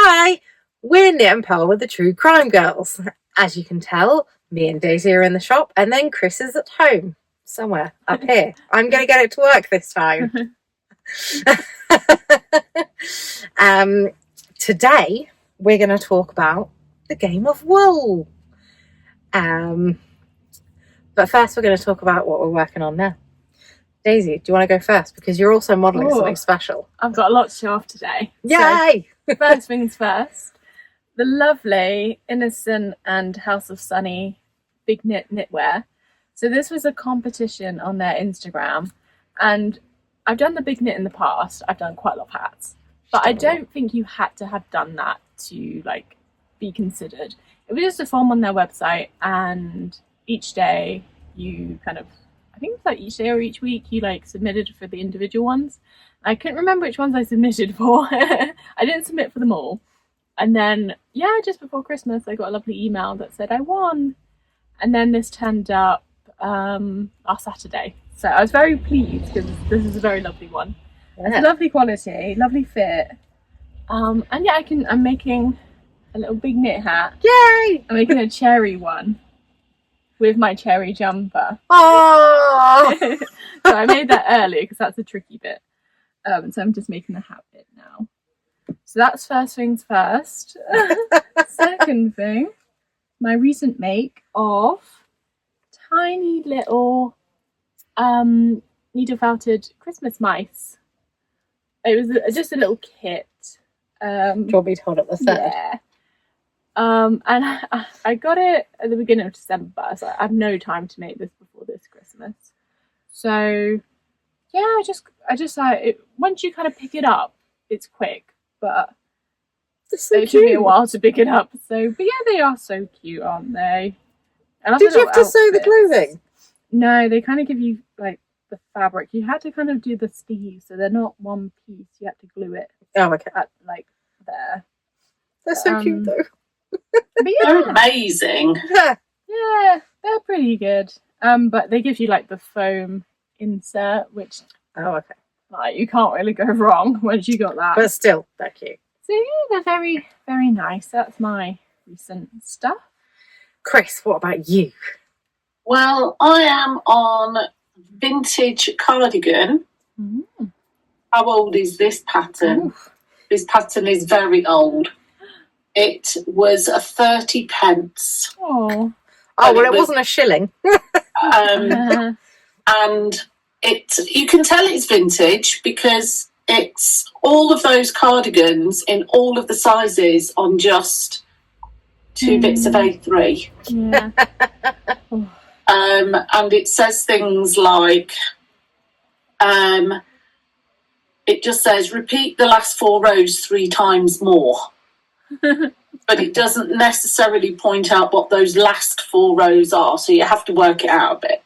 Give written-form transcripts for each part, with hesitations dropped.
Hi, we're Knit and Purl with the True Crime Girls. As you can tell, me and Daisy are in the shop, and then Chris is at home, somewhere up here. I'm going to get it to work this time. Today, we're going to talk about the game of wool. But first, we're going to talk about what we're working on now. Daisy, do you want to go first? Because you're also modelling something special. I've got a lot to show off today. Yay! So, first things first. The lovely Innocent and House of Sunny Big Knit knitwear. So this was a competition on their Instagram, and I've done the Big Knit in the past. I've done quite a lot of hats, but I don't think you had to have done that to be considered. It was just a form on their website, and each day you I think it's each day or each week you submitted for the individual ones. I couldn't remember which ones I submitted for. I didn't submit for them all. And then, just before Christmas, I got a lovely email that said I won. And then this turned up last Saturday. So I was very pleased because this is a very lovely one. Yeah. It's lovely quality, lovely fit. And I'm making a little big knit hat. Yay! I'm making a cherry one with my cherry jumper. Oh! So I made that early because that's a tricky bit. So I'm just making the hat bit now. So that's first things first. Second thing, my recent make of tiny little needle felted Christmas mice. It was just a little kit. Do you want me to hold up the set? Yeah. And I got it at the beginning of December, so I have no time to make this before this Christmas. So I just once you kind of pick it up, it's quick, but it took me a while to pick it up. So, but they are so cute, aren't they? Did you have to sew the clothing? No, they kind of give you the fabric. You had to kind of do the sleeves, so they're not one piece. You had to glue it. Oh, okay. At, there. They're so cute, though. But they're amazing. Yeah, they're pretty good. But they give you the foam insert, which you can't really go wrong once you got that. But still, they're cute. So they're very, very nice. That's my recent stuff. Chris, what about you? Well, I am on vintage cardigan. Mm. How old is this pattern? Oof. This pattern is very old. It was a 30 pence. Oh, well, it wasn't a shilling. And you can tell it's vintage because it's all of those cardigans in all of the sizes on just 2 bits of A3. Yeah. And it says things like, it just says, repeat the last 4 rows 3 times more. But it doesn't necessarily point out what those last 4 rows are, so you have to work it out a bit.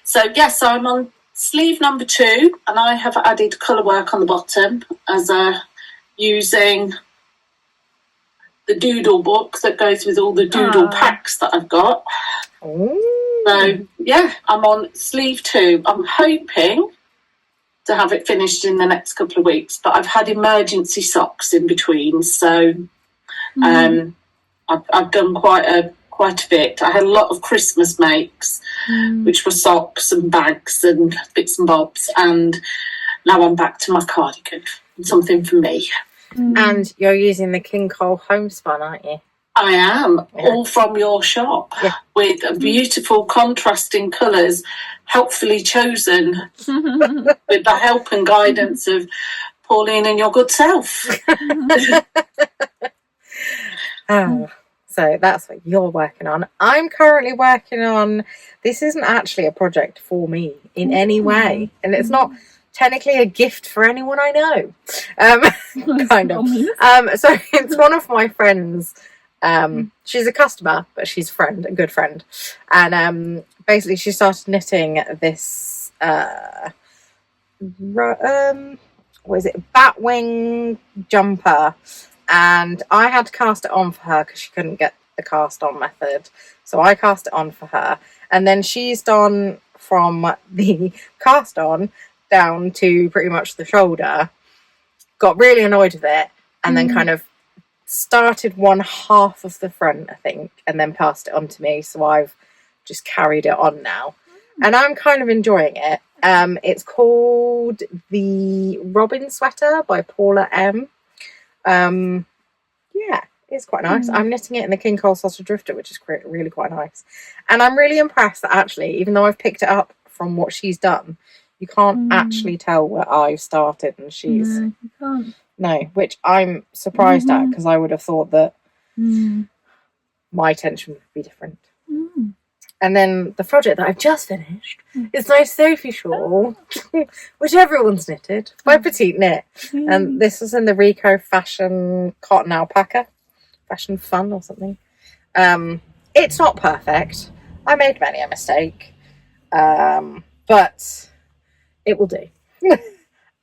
So I'm on sleeve number 2, and I have added colour work on the bottom as using the doodle book that goes with all the doodle packs that I've got. Ooh. So I'm on sleeve 2. I'm hoping to have it finished in the next couple of weeks, but I've had emergency socks in between, so I've done quite a bit. I had a lot of Christmas makes, which were socks and bags and bits and bobs, and now I'm back to my cardigan, something for me. And you're using the King Cole homespun, aren't you? I am, all from your shop, with beautiful contrasting colours, helpfully chosen with the help and guidance of Pauline and your good self. So that's what you're working on. I'm currently working on, this isn't actually a project for me in any way, and it's not technically a gift for anyone I know. Kind of. So it's one of my friends. She's a customer, but she's a good friend. And basically she started knitting this batwing jumper, and I had to cast it on for her because she couldn't get the cast on method, so I cast it on for her, and then she's done from the cast on down to pretty much the shoulder, got really annoyed with it, and then kind of started one half of the front, I think, and then passed it on to me. So I've just carried it on now, and I'm kind of enjoying it. It's called the Robin Sweater by Paula M. Yeah, it's quite nice. I'm knitting it in the King Cole Sausage Drifter, which is really quite nice. And I'm really impressed that actually, even though I've picked it up from what she's done, you can't actually tell where I've started and she's... No, you can't. No, which I'm surprised at, because I would have thought that my attention would be different. And then the project that I've just finished is my Sophie shawl, which everyone's knitted, by Petite Knit. And this was in the Rico Fashion Cotton Alpaca, Fashion Fun or something. It's not perfect. I made many a mistake. But it will do.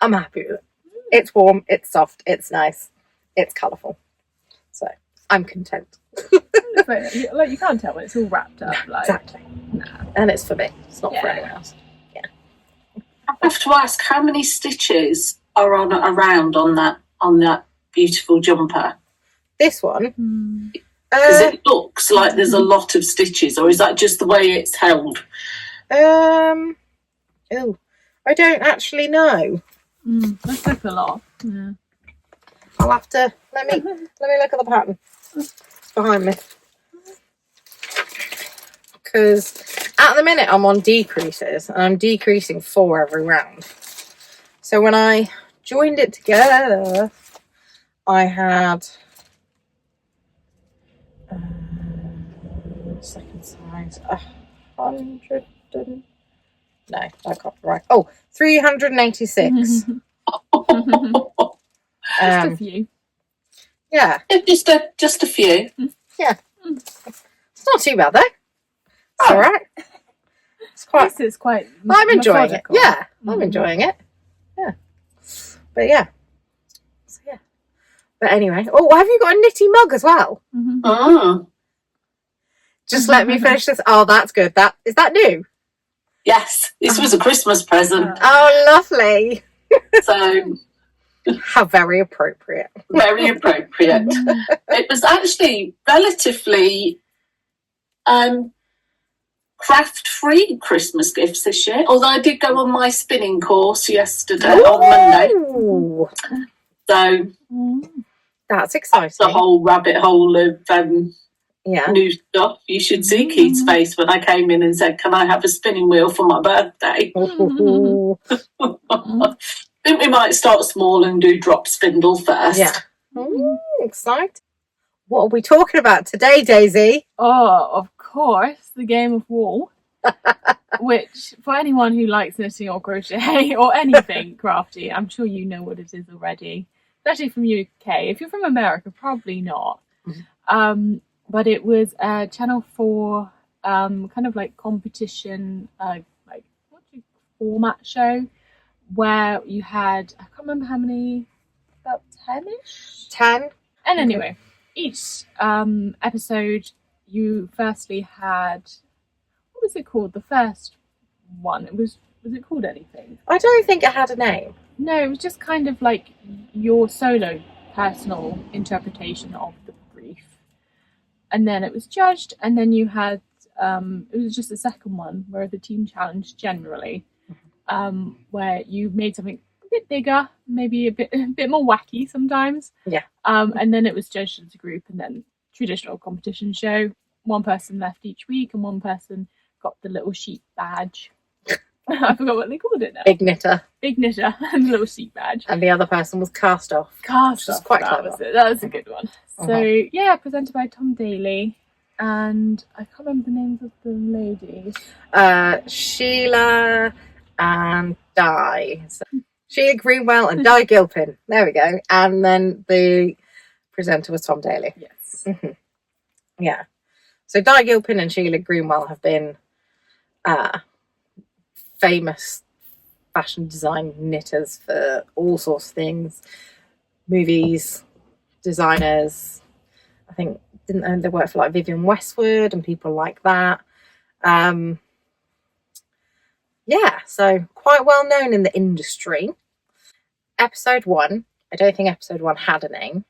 I'm happy with it. It's warm, it's soft, it's nice, it's colourful. So I'm content. Like you can't tell when it's all wrapped up. Like, exactly. And it's for me. It's not for anyone else. Yeah. I have to ask, how many stitches are around on that beautiful jumper? This one. Because it looks like there's a lot of stitches, or is that just the way it's held? I don't actually know. That's like a lot. Yeah. I'll have to let me look at the pattern. It's behind me. Because at the minute I'm on decreases, and I'm decreasing 4 every round. So when I joined it together, I had second size 100 and... No, I can't be right. 386. Just a few. Yeah. Just a few. Yeah. It's not too bad though. It's alright. It's quite... This is quite I'm enjoying it. methodical. Yeah. I'm enjoying it. Yeah. But yeah. So yeah. But anyway. Oh, have you got a knitty mug as well? Oh. Just let me finish this. Oh, that's good. Is that new? Yes, this was a Christmas present. Oh, lovely. So how very appropriate. Very appropriate. It was actually relatively craft-free Christmas gifts this year, although I did go on my spinning course yesterday, on Monday. So that's exciting. The whole rabbit hole of new stuff. You should see Keith's face when I came in and said, "Can I have a spinning wheel for my birthday?" I think we might start small and do drop spindle first. Yeah. Exciting. What are we talking about today, Daisy? Oh, of course, the game of wool. Which, for anyone who likes knitting or crochet or anything crafty, I'm sure you know what it is already. Especially from UK. If you're from America, probably not. But it was a Channel 4 kind of like competition, format show where you had, I can't remember how many, about 10-ish? 10. And anyway, each episode you firstly had, what was it called? The first one, was it called anything? I don't think it had a name. No, it was just kind of like your solo personal interpretation of the brief. And then it was judged, and then you had, it was just the second one, where the team challenge generally, where you made something a bit bigger, maybe a bit more wacky sometimes. Yeah. And then it was judged as a group, and then traditional competition show. One person left each week, and one person got the little sheep badge. I forgot what they called it now. Big knitter. Big knitter and the little sheep badge. And the other person was cast off. Cast off. Quite That clever. That was a good one. So yeah, presented by Tom Daly, and I can't remember the names of the ladies. Sheila and Di. So, Sheila Greenwell and Di Gilpin. There we go. And then the presenter was Tom Daly. Yes. Yeah. So Di Gilpin and Sheila Greenwell have been famous fashion design knitters for all sorts of things. Movies, designers. I think they work for like Vivienne Westwood and people like that. Yeah, so quite well known in the industry. Episode 1 I don't think episode 1 had a name.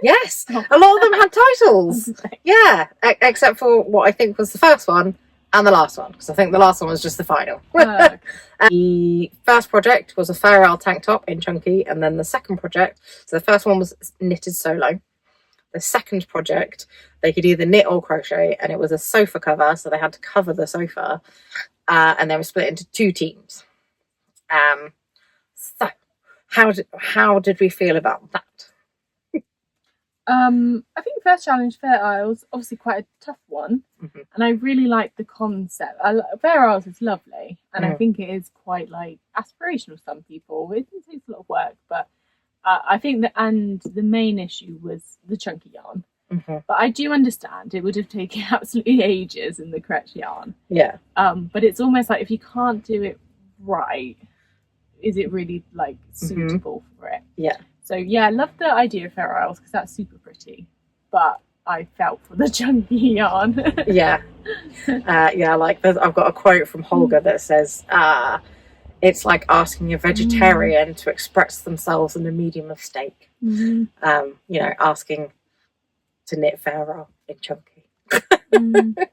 Yes, a lot of them had titles. Yeah, except for what I think was the first one and the last one, because I think the last one was just the final. Okay. The first project was a Purl tank top in Chunky, and then the second project, so the first one was knitted solo. The second project, they could either knit or crochet, and it was a sofa cover, so they had to cover the sofa, and they were split into 2 teams. So, how did we feel about that? I think first challenge, Fair Isles, obviously quite a tough one, and I really like the concept. Fair Isles is lovely, and I think it is quite like aspirational for some people. It takes a lot of work, but I think the main issue was the chunky yarn. But I do understand it would have taken absolutely ages in the correct yarn. Yeah. But it's almost like if you can't do it right, is it really like suitable for it? Yeah. So yeah, I love the idea of Fair Isles because that's super pretty, but I felt for the chunky yarn. Yeah. Like I've got a quote from Holger that says, it's like asking a vegetarian to express themselves in a medium of steak. Asking to knit Fair Isle in Chunky.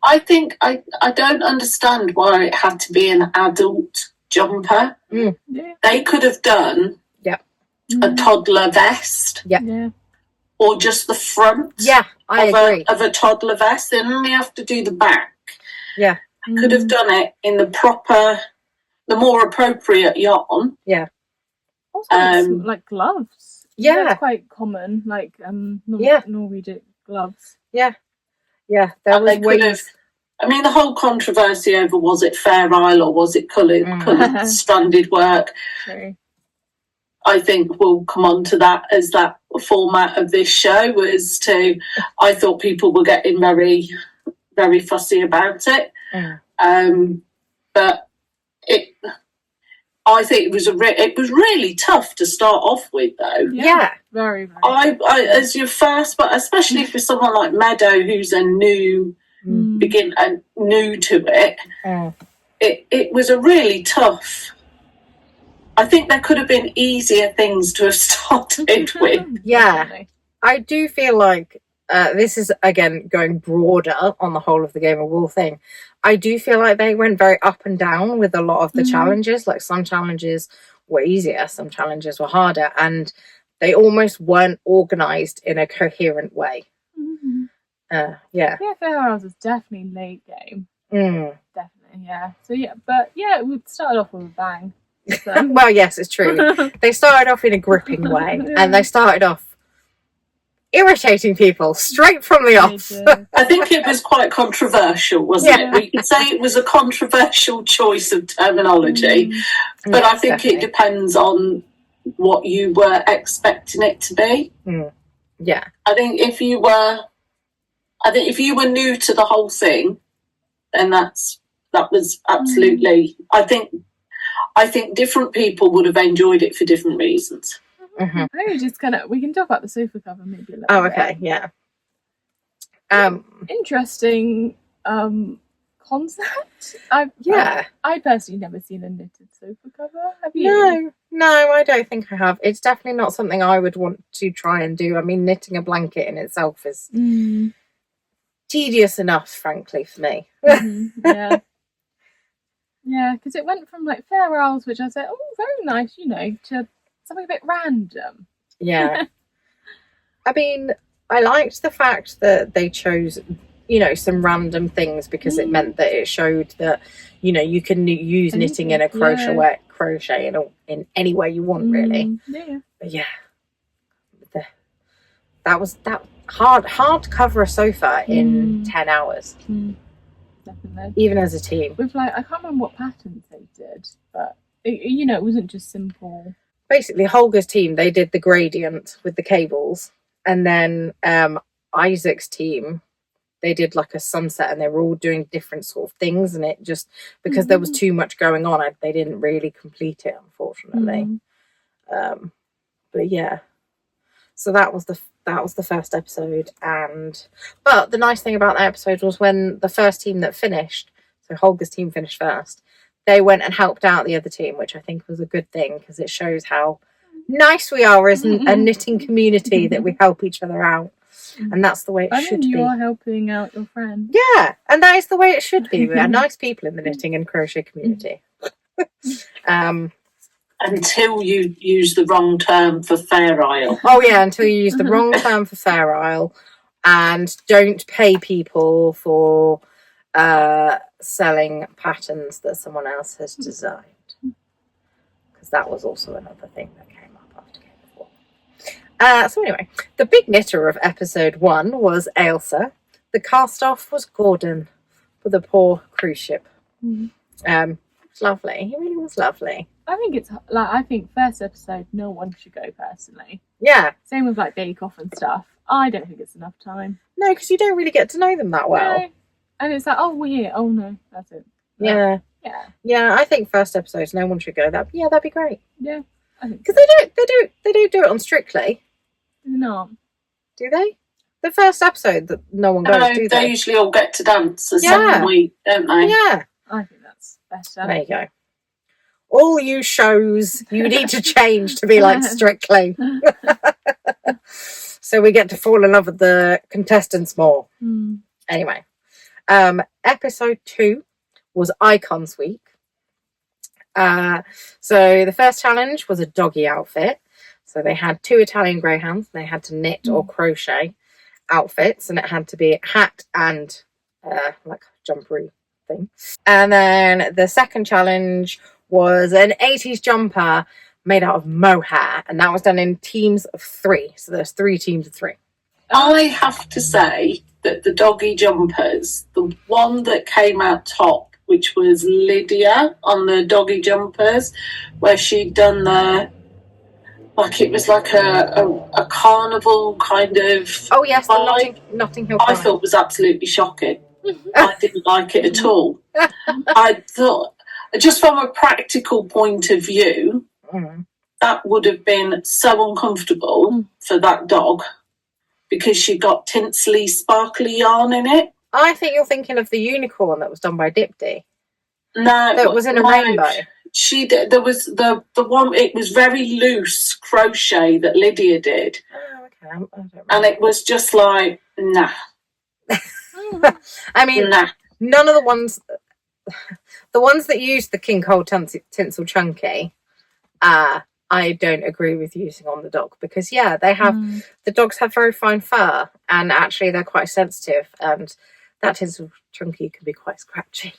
I think I don't understand why it had to be an adult jumper. Yeah. They could have done a toddler vest. Yeah. Or just the front. Yeah, I agree. Of a toddler vest. They only have to do the back. Yeah. Could have done it in the more appropriate yarn. Yeah. Also, like gloves. Yeah. That's quite common, like Norwegian gloves. Yeah. Yeah, there was ways. I mean, the whole controversy over was it Fair Isle or was it coloured stranded work? True. I think we'll come on to that as that format of this show I thought people were getting very, very fussy about it. But I think it was really tough to start off with, though. Yeah. Very, very. I as your first, but especially for someone like Meadow, who's a new new to it, it was a really tough. I think there could have been easier things to have started with. Yeah, I do feel like this is, again, going broader on the whole of the Game of Wool thing. I do feel like they went very up and down with a lot of the challenges. Like some challenges were easier, some challenges were harder, and they almost weren't organised in a coherent way. Yeah, Fair Isles was definitely late game. Definitely, yeah. So we started off with a bang. So. Well, yes, it's true. They started off in a gripping way, and they started off irritating people straight from the off. I think it was quite controversial, wasn't it? We could say it was a controversial choice of terminology, but I think it depends on what you were expecting it to be. Yeah, I think if you were new to the whole thing, then that was absolutely. I think different people would have enjoyed it for different reasons. Maybe just we can talk about the sofa cover maybe a little bit. Oh, okay, yeah. Interesting concept. I personally never seen a knitted sofa cover. Have you? No, I don't think I have. It's definitely not something I would want to try and do. I mean, knitting a blanket in itself is tedious enough, frankly, for me. Yeah. Yeah, because it went from like Fair Isles, which I said, oh, very nice, to something a bit random. Yeah. I mean, I liked the fact that they chose, some random things because it meant that it showed that, you can use knitting in a crochet in any way you want, really. Yeah. But yeah. That was hard to cover a sofa in 10 hours. Definitely. Even as a team. With I can't remember what patterns they did, but it wasn't just simple. Basically, Holger's team, they did the gradient with the cables, and then Isaac's team, they did like a sunset, and they were all doing different sort of things, and it just because there was too much going on, they didn't really complete it, unfortunately. But yeah, so that was the first episode, but the nice thing about that episode was when the first team that finished, so Holger's team finished first, they went and helped out the other team, which I think was a good thing because it shows how nice we are as a knitting community, that we help each other out. And that's the way it should be. You are helping out your friend. Yeah, and that is the way it should be. We are nice people in the knitting and crochet community. Until you use the wrong term for Fair Isle. Oh yeah, until you use the wrong term for Fair Isle and don't pay people for selling patterns that someone else has designed. Because that was also another thing that came up after Game of War. So anyway, the big knitter of episode 1 was Ailsa. The cast-off was Gordon for the poor cruise ship. It's lovely. He really was lovely. I think first episode, no one should go personally. Yeah. Same with like Bake Off and stuff. I don't think it's enough time. No, because you don't really get to know them that well. No. And it's like, oh, we're here. Oh no, that's it. Yeah. Yeah, I think first episodes, no one should go. That'd be great. Yeah, I think because they do it on Strictly. No, do they? The first episode that no one goes. Do they usually all get to dance the second week, don't they? Yeah, I think that's better. There you go. All you shows you need to change to be like Strictly. So we get to fall in love with the contestants more. Anyway, episode 2 was Icons Week. So the first challenge was a doggy outfit. So they had 2 Italian greyhounds. They had to knit or crochet outfits, and it had to be a hat and like jumpery thing. And then the second challenge was an 80s jumper made out of mohair, and that was done in teams of 3. So there's 3 teams of 3. I have to say that the doggy jumpers, the one that came out top, which was Lydia on the doggy jumpers, where she'd done it was like a carnival kind of Oh yes, vibe. the Notting Hill. I thought was absolutely shocking. I didn't like it at all. I thought, just from a practical point of view, that would have been so uncomfortable for that dog because she got tinsely, sparkly yarn in it. I think you're thinking of the unicorn that was done by Dipty. No, that was in a rainbow. She did. There was the one. It was very loose crochet that Lydia did. Oh, okay. I don't remember. And it was just like nah. I mean, none of the ones that use the King Cole tinsel chunky, I don't agree with using on the dog because they have the dogs have very fine fur and actually they're quite sensitive, and that tinsel chunky can be quite scratchy.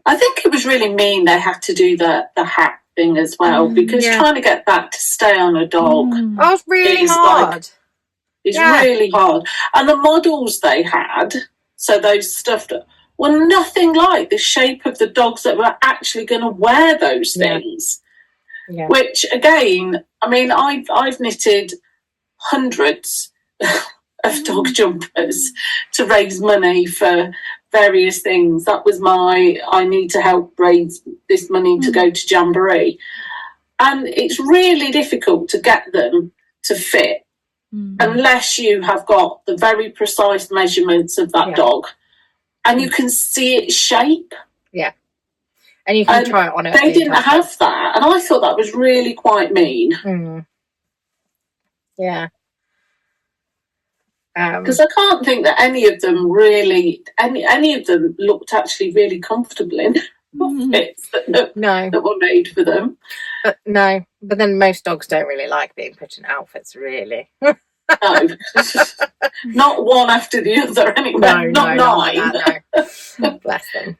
I think it was really mean they had to do the hat thing as well because trying to get that to stay on a dog was really hard. It's really hard. And the models they had, so those stuffed, were nothing like the shape of the dogs that were actually going to wear those things. Yeah. Which again, I mean, I've knitted hundreds of dog jumpers to raise money for various things. That was I need to help raise this money to go to Jamboree. And it's really difficult to get them to fit unless you have got the very precise measurements of that dog and you can see its shape. Yeah. And you can try it on it. They didn't have that. And I thought that was really quite mean. Yeah. Because I can't think that any of them looked actually really comfortable in outfits that were made for them. But then most dogs don't really like being put in outfits, really. No, not one after the other anyway. Not 9. No. Bless them.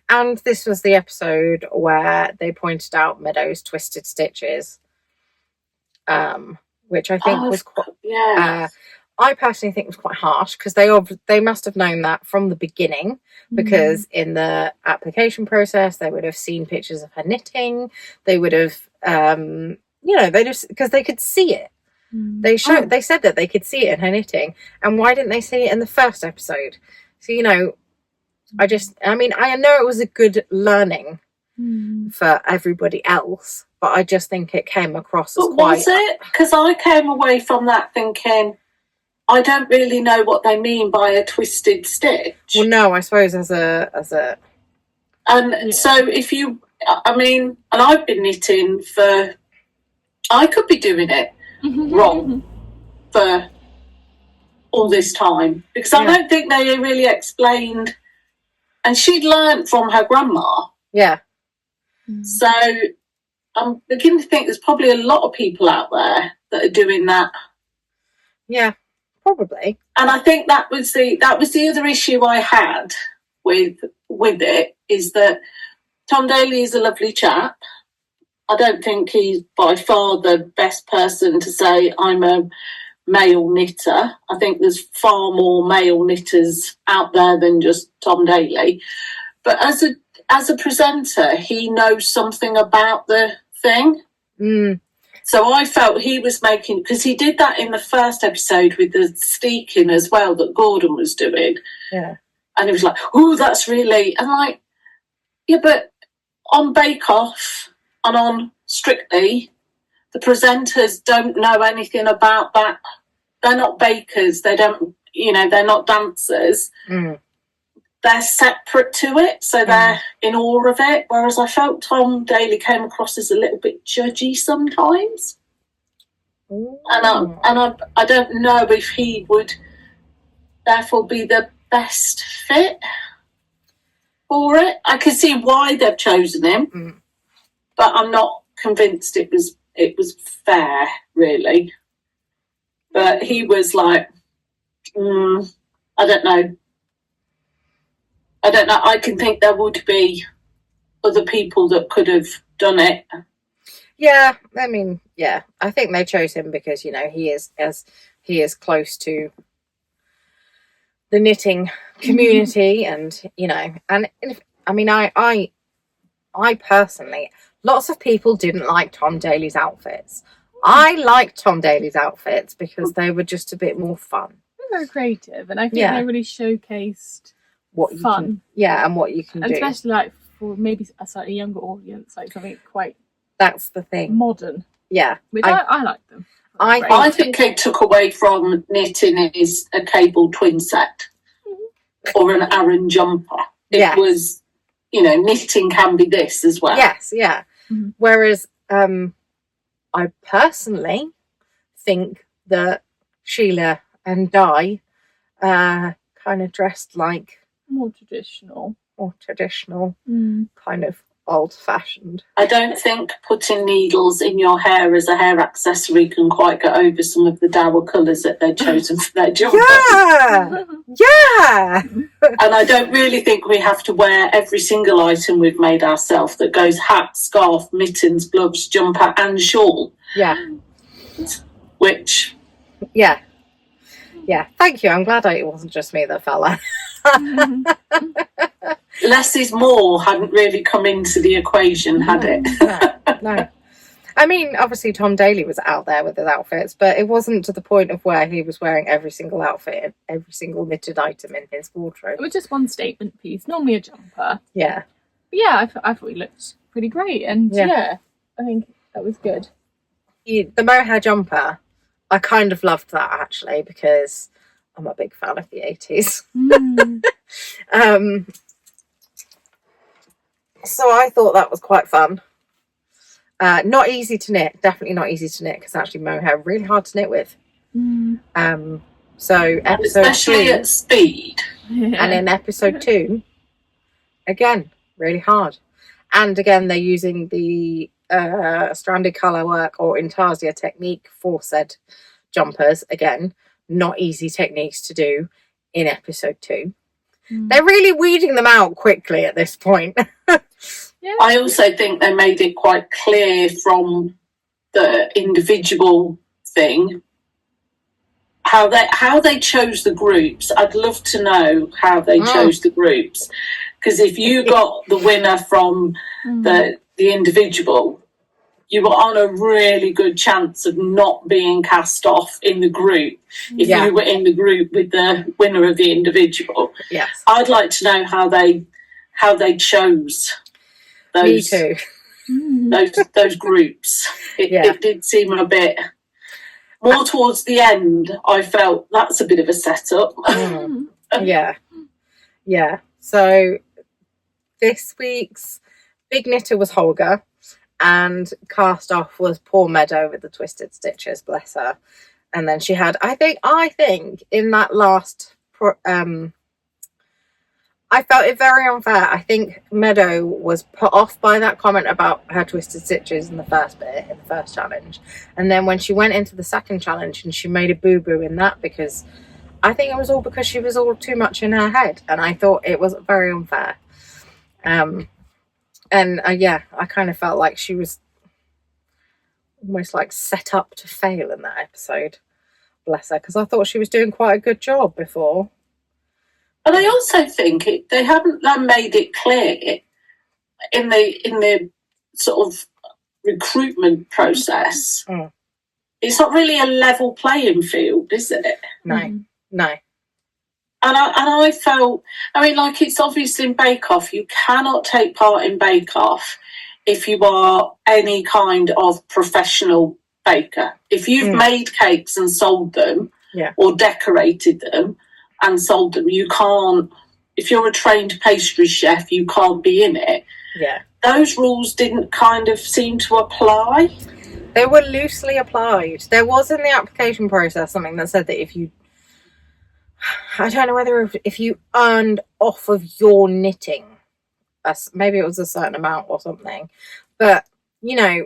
And this was the episode where they pointed out Meadow's twisted stitches, which I think was quite. I personally think was quite harsh because they must have known that from the beginning because in the application process they would have seen pictures of her knitting. They would have, they just because they could see it. They said that they could see it in her knitting, and why didn't they see it in the first episode? So I know it was a good learning for everybody else, but I just think it came across as quite. Was it? Because I came away from that thinking, I don't really know what they mean by a twisted stitch. Well, no, I suppose as a And so if you, I mean, and I've been knitting I could be doing it wrong for all this time, because I don't think they really explained, and she'd learned from her grandma. Yeah. So I'm beginning to think there's probably a lot of people out there that are doing that. Yeah, probably. And I think that was the other issue I had with it, is that Tom Daly is a lovely chap. I don't think he's by far the best person to say I'm a male knitter. I think there's far more male knitters out there than just Tom Daly. But as a presenter, he knows something about the thing. So I felt he was making, because he did that in the first episode with the steeking as well that Gordon was doing. Yeah. And he was like, oh, that's really, and like, yeah, but on Bake Off and on Strictly, the presenters don't know anything about that. They're not bakers. They don't, they're not dancers. They're separate to it, so they're in awe of it. Whereas I felt Tom Daly came across as a little bit judgy sometimes. And I don't know if he would therefore be the best fit for it. I can see why they've chosen him, but I'm not convinced it was fair, really. But he was like, I don't know. I can think there would be other people that could have done it. Yeah, I mean, yeah, I think they chose him because he is close to the knitting community, and I mean, I personally, lots of people didn't like Tom Daly's outfits. I liked Tom Daly's outfits because they were just a bit more fun. They were creative, and I think they really showcased what you fun. And what you can do, especially like for maybe a slightly younger audience, like something quite. That's the thing. Modern. Yeah, which I like them. I think it took away from knitting is a cable twin set or an Aran jumper. It was, knitting can be this as well. Yes, yeah. Whereas I personally think that Sheila and Di kind of dressed like more traditional, kind of old-fashioned. I don't think putting needles in your hair as a hair accessory can quite get over some of the dour colours that they've chosen for their jumper. Yeah. And I don't really think we have to wear every single item we've made ourselves that goes hat, scarf, mittens, gloves, jumper and shawl. Yeah. Which... Yeah. Yeah. Thank you. I'm glad it wasn't just me that fell out. Less is more hadn't really come into the equation, had it? No. I mean, obviously Tom Daly was out there with his outfits, but it wasn't to the point of where he was wearing every single outfit, every single knitted item in his wardrobe. It was just one statement piece, normally a jumper. Yeah. But yeah, I thought he looked pretty great, and I think that was good. The mohair jumper, I kind of loved that actually, because I'm a big fan of the 80s. So I thought that was quite fun. Not easy to knit, definitely not easy to knit, because actually mohair really hard to knit with. So episode especially 2, at speed. and in episode 2, again, really hard. And again, they're using the stranded colour work or intarsia technique for said jumpers. Again, not easy techniques to do in episode 2. They're really weeding them out quickly at this point. I also think they made it quite clear from the individual thing how they chose the groups. I'd love to know how they chose the groups, because if you got the winner from the individual, you were on a really good chance of not being cast off in the group if you were in the group with the winner of the individual. Yes. I'd like to know how they chose those. Me too. those groups. It did seem a bit more towards the end. I felt that's a bit of a setup. Yeah. So this week's big knitter was Holger, and cast off was poor Meadow with the twisted stitches, bless her. And then she had, I think in that last, I felt it very unfair. I think Meadow was put off by that comment about her twisted stitches in the first bit, in the first challenge. And then when she went into the second challenge and she made a boo-boo in that, because I think it was all because she was all too much in her head. And I thought it was very unfair. Yeah, I kind of felt like she was almost like set up to fail in that episode. Bless her, because I thought she was doing quite a good job before. And I also think they haven't made it clear in the sort of recruitment process. Mm. It's not really a level playing field, is it? No. And I felt, I mean, like, it's obvious in Bake Off, you cannot take part in Bake Off if you are any kind of professional baker. If you've made cakes and sold them, or decorated them and sold them, you can't, if you're a trained pastry chef, you can't be in it. Yeah. Those rules didn't kind of seem to apply. They were loosely applied. There was in the application process something that said that if you, I don't know whether if you earned off of your knitting, maybe it was a certain amount or something, but, you know,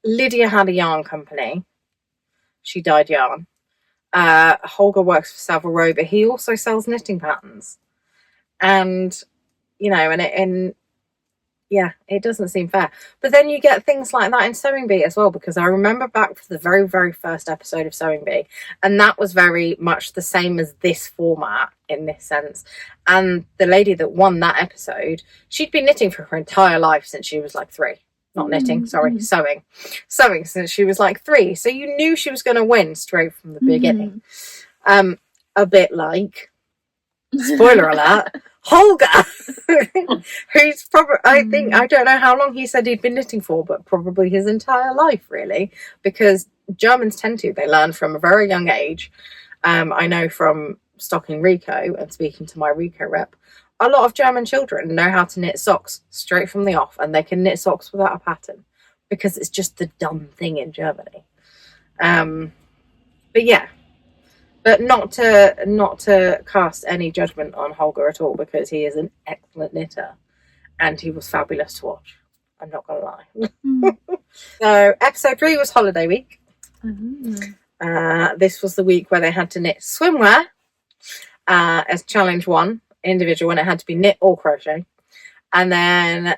Lydia had a yarn company. She dyed yarn. Holger works for Savile Row, but he also sells knitting patterns. And, you know, it doesn't seem fair. But then you get things like that in Sewing Bee as well, because I remember back to the very, very first episode of Sewing Bee, and that was very much the same as this format in this sense. And the lady that won that episode, she'd been knitting for her entire life since she was like 3. Not knitting, sorry, sewing. Sewing since she was like 3. So you knew she was going to win straight from the beginning. A bit like, spoiler alert, Holger, who's probably, I don't know how long he said he'd been knitting for, but probably his entire life, really, because Germans tend to, they learn from a very young age. I know from stocking Rico and speaking to my Rico rep, a lot of German children know how to knit socks straight from the off, and they can knit socks without a pattern because it's just the dumb thing in Germany. But yeah. But not to cast any judgment on Holger at all, because he is an excellent knitter and he was fabulous to watch. I'm not going to lie. So episode 3 was holiday week. This was the week where they had to knit swimwear as challenge 1, individual, and it had to be knit or crochet. And then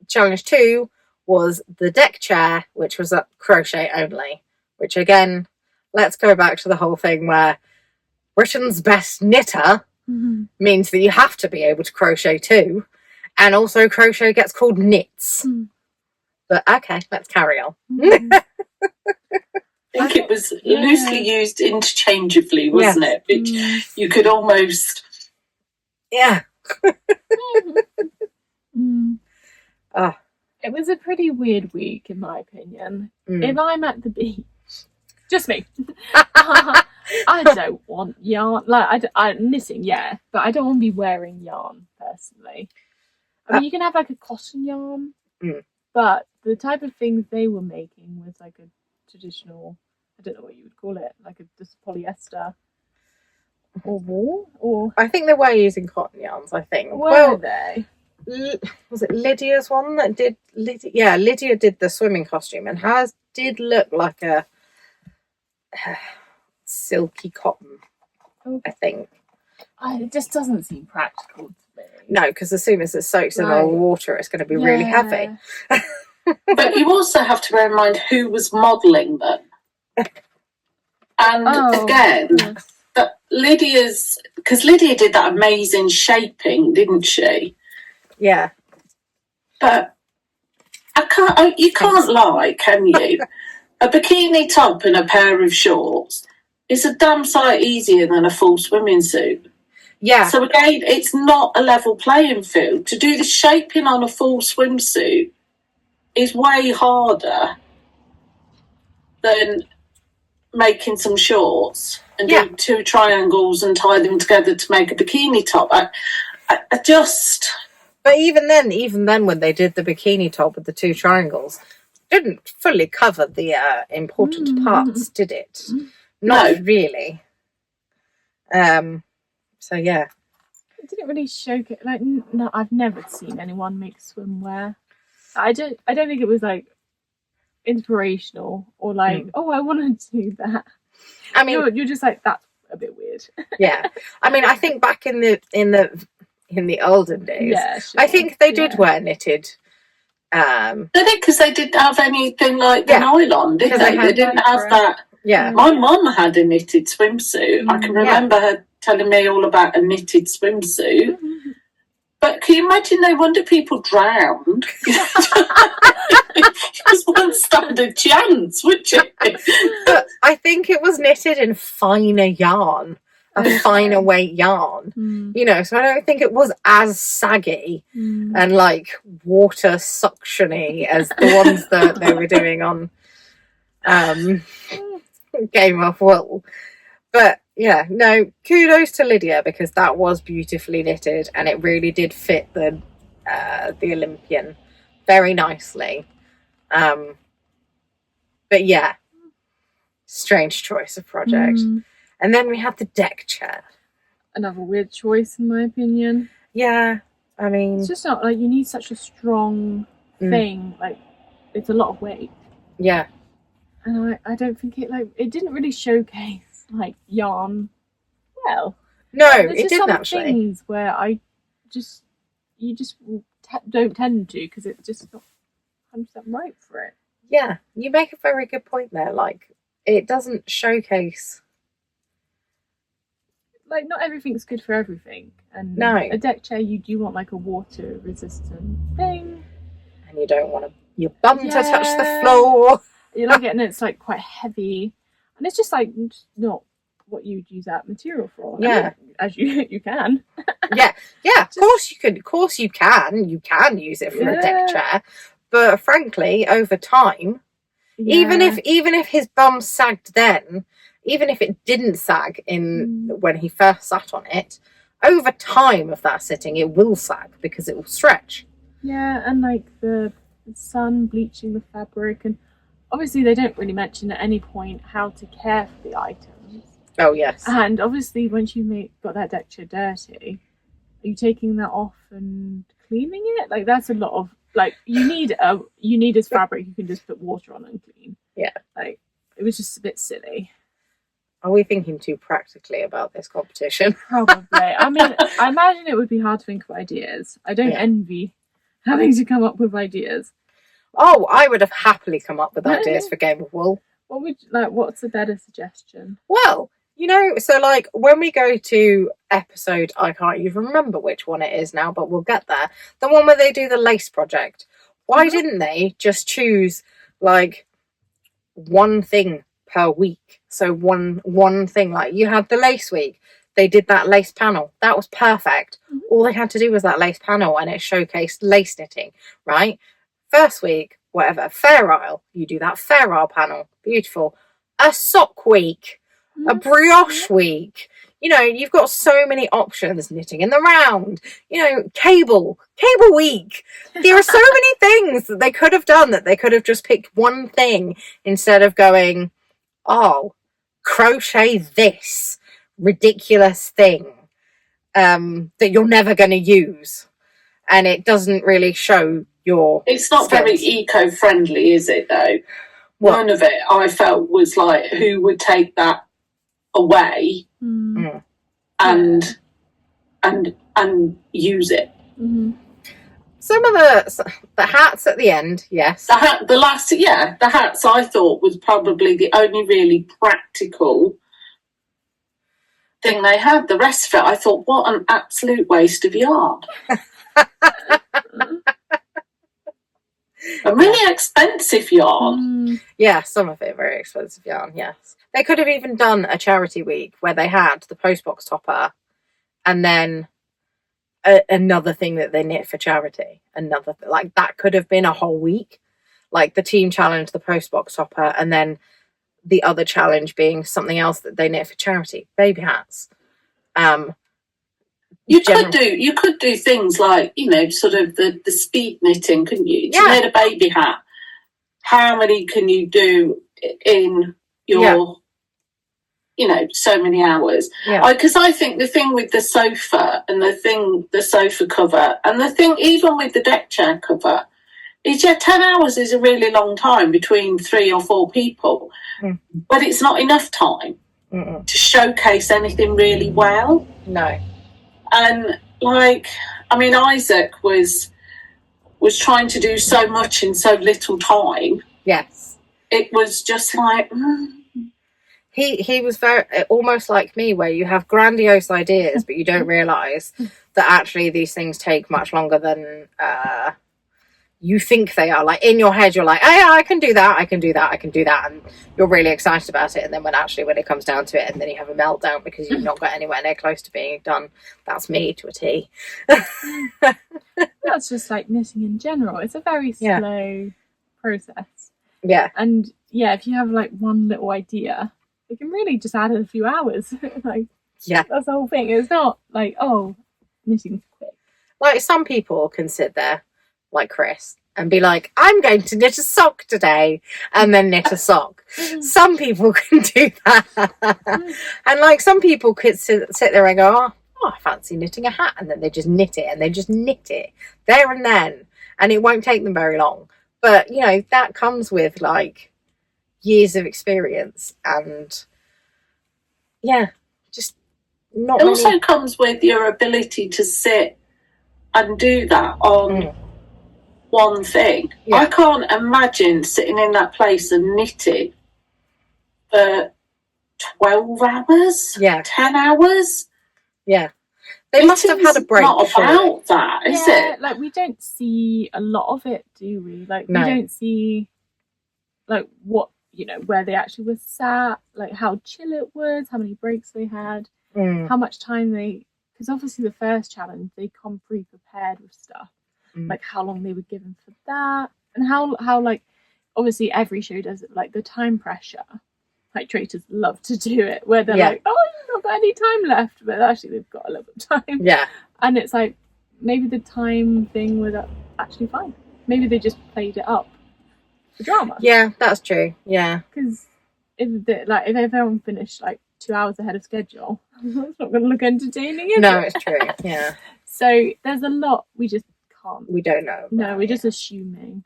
challenge 2 was the deck chair, which was a crochet only, which again, let's go back to the whole thing where Britain's best knitter means that you have to be able to crochet too. And also crochet gets called knits. But okay, let's carry on. I think it was loosely used interchangeably, wasn't it? Which you could almost... Yeah. It was a pretty weird week, in my opinion. If I'm at the beach, just me, I don't want yarn. Like, I'm knitting, yeah, but I don't want to be wearing yarn, personally. I mean, you can have, like, a cotton yarn, but the type of things they were making was, like, a traditional, I don't know what you would call it, like just polyester or wool, or... I think they were using cotton yarns, I think. Were they? Was it Lydia's one that did... Lydia did the swimming costume, and hers did look like a silky cotton, I think. It just doesn't seem practical to me. No, because as soon as it soaks in the water, it's going to be really heavy. But you also have to bear in mind who was modelling them. And again, but Lydia's... Because Lydia did that amazing shaping, didn't she? Yeah. But you can't lie, can you? A bikini top and a pair of shorts is a damn sight easier than a full swimming suit. Yeah. So again, it's not a level playing field. To do the shaping on a full swimsuit is way harder than making some shorts and do 2 triangles and tie them together to make a bikini top. I just... But even then, when they did the bikini top with the 2 triangles, didn't fully cover the important parts, did it? Not really. So yeah, It didn't really showcase. Like, no, I've never seen anyone make swimwear. I don't think it was like inspirational or like, oh, I want to do that. I mean, you're just like, that's a bit weird. Yeah, I mean, I think back in the olden days, Yeah, sure. I think they did wear knitted. Did it? Because they didn't have anything like the nylon, did they? They didn't have that. Yeah. My mum had a knitted swimsuit. I can remember her telling me all about a knitted swimsuit. But can you imagine, no wonder people drowned? You just wouldn't stand a chance, would you? But I think it was knitted in finer yarn, a finer weight yarn. You know, so I don't think it was as saggy and like water suctiony as the ones that they were doing on Game of Wool. But yeah, no, kudos to Lydia, because that was beautifully knitted and it really did fit the Olympian very nicely. But yeah, strange choice of project. And then we have the deck chair. Another weird choice, in my opinion. Yeah, I mean, it's just not like you need such a strong thing. Like, it's a lot of weight. Yeah. And I don't think it didn't really showcase like yarn well. No, it didn't actually. Things where you just don't tend to, because it's just not 100% right for it. Yeah, you make a very good point there. Like, it doesn't showcase. Like, not everything's good for everything. And no. A deck chair, you do want like a water resistant thing. And you don't want your bum to touch the floor. You like it, and it's like quite heavy, and it's just like not what you'd use that material for. Yeah, I mean, as you can. yeah. Of course you can. Of course you can. You can use it for a deck chair, but frankly, over time, even if his bum sagged then, even if it didn't sag when he first sat on it, over time of that sitting, it will sag because it will stretch. Yeah, and like the sun bleaching the fabric, and obviously they don't really mention at any point how to care for the items. Oh yes. And obviously once you got that deck chair dirty, are you taking that off and cleaning it? Like, that's a lot of, like, you need this fabric you can just put water on and clean. Yeah. Like, it was just a bit silly. Are we thinking too practically about this competition? Probably. I mean, I imagine it would be hard to think of ideas. I don't envy having to come up with ideas. Oh, I would have happily come up with ideas for Game of Wool. What's a better suggestion? Well, you know, so like when we go to episode, I can't even remember which one it is now, but we'll get there. The one where they do the lace project. Why didn't they just choose like one thing per week? So one thing, like you had the lace week. They did that lace panel. That was perfect. All they had to do was that lace panel, and it showcased lace knitting, right? First week, whatever, Fair Isle, you do that Fair Isle panel. Beautiful. A sock week, a brioche week. You know, you've got so many options. Knitting in the round, you know, cable week. There are so many things that they could have done, that they could have just picked one thing instead of going, oh, crochet this ridiculous thing that you're never going to use. And it doesn't really show your It's not skills. very eco-friendly, is it, though? What? None of it, I felt, was like, who would take that away and use it? Some of the hats at the end, yes. The hats I thought was probably the only really practical thing they had. The rest of it, I thought, what an absolute waste of yarn. A really expensive yarn. Yeah, some of it very expensive yarn, yes. They could have even done a charity week where they had the postbox topper and then another thing that they knit for charity. Like that could have been a whole week. Like the team challenge, the postbox topper, and then the other challenge being something else that they knit for charity. Baby hats. You could do things like, you know, sort of the speed knitting, couldn't you? To knit a baby hat, how many can you do in your, you know, so many hours? Because I think the thing with the sofa and the sofa cover and the thing even with the deck chair cover is 10 hours is a really long time between 3 or 4 people, but it's not enough time to showcase anything really well. No. And like, I mean, Isaac was trying to do so much in so little time. Yes. It was just like... He was very almost like me, where you have grandiose ideas, but you don't realise that actually these things take much longer than you think they are. Like in your head, you're like, oh yeah, I can do that, and you're really excited about it. And then when it comes down to it, and then you have a meltdown because you've not got anywhere near close to being done. That's me to a T. That's just like knitting in general. It's a very slow process. Yeah. And if you have like one little idea, it can really just add a few hours. Like, that's the whole thing. It's not like, oh, knitting's quick. Like some people can sit there, like Chris, and be like, I'm going to knit a sock today, and then knit a sock. Some people can do that. And like some people could sit there and go, oh, I fancy knitting a hat, and then they just knit it, and they just knit it there and then, and it won't take them very long. But, you know, that comes with like years of experience and just not it many... also comes with your ability to sit and do that on one thing. I can't imagine sitting in that place and knitting for 12 hours, 10 hours. They must have had a break. Not about that, is it? Like we don't see a lot of it, do we? Like we don't see like what, you know, where they actually were sat, like how chill it was, how many breaks they had, how much time because obviously the first challenge they come pre-prepared with stuff, like how long they were given for that, and how like obviously every show does it, like the time pressure. Like traitors love to do it where they're like, oh, you've not got any time left, but actually they've got a little bit of time. And it's like maybe the time thing was actually fine. Maybe they just played it up for drama. Yeah, that's true. Yeah, because if everyone finished like 2 hours ahead of schedule, it's not going to look entertaining, is it? No, it's true. Yeah. So there's a lot we just can't. We don't know. No, we're just assuming.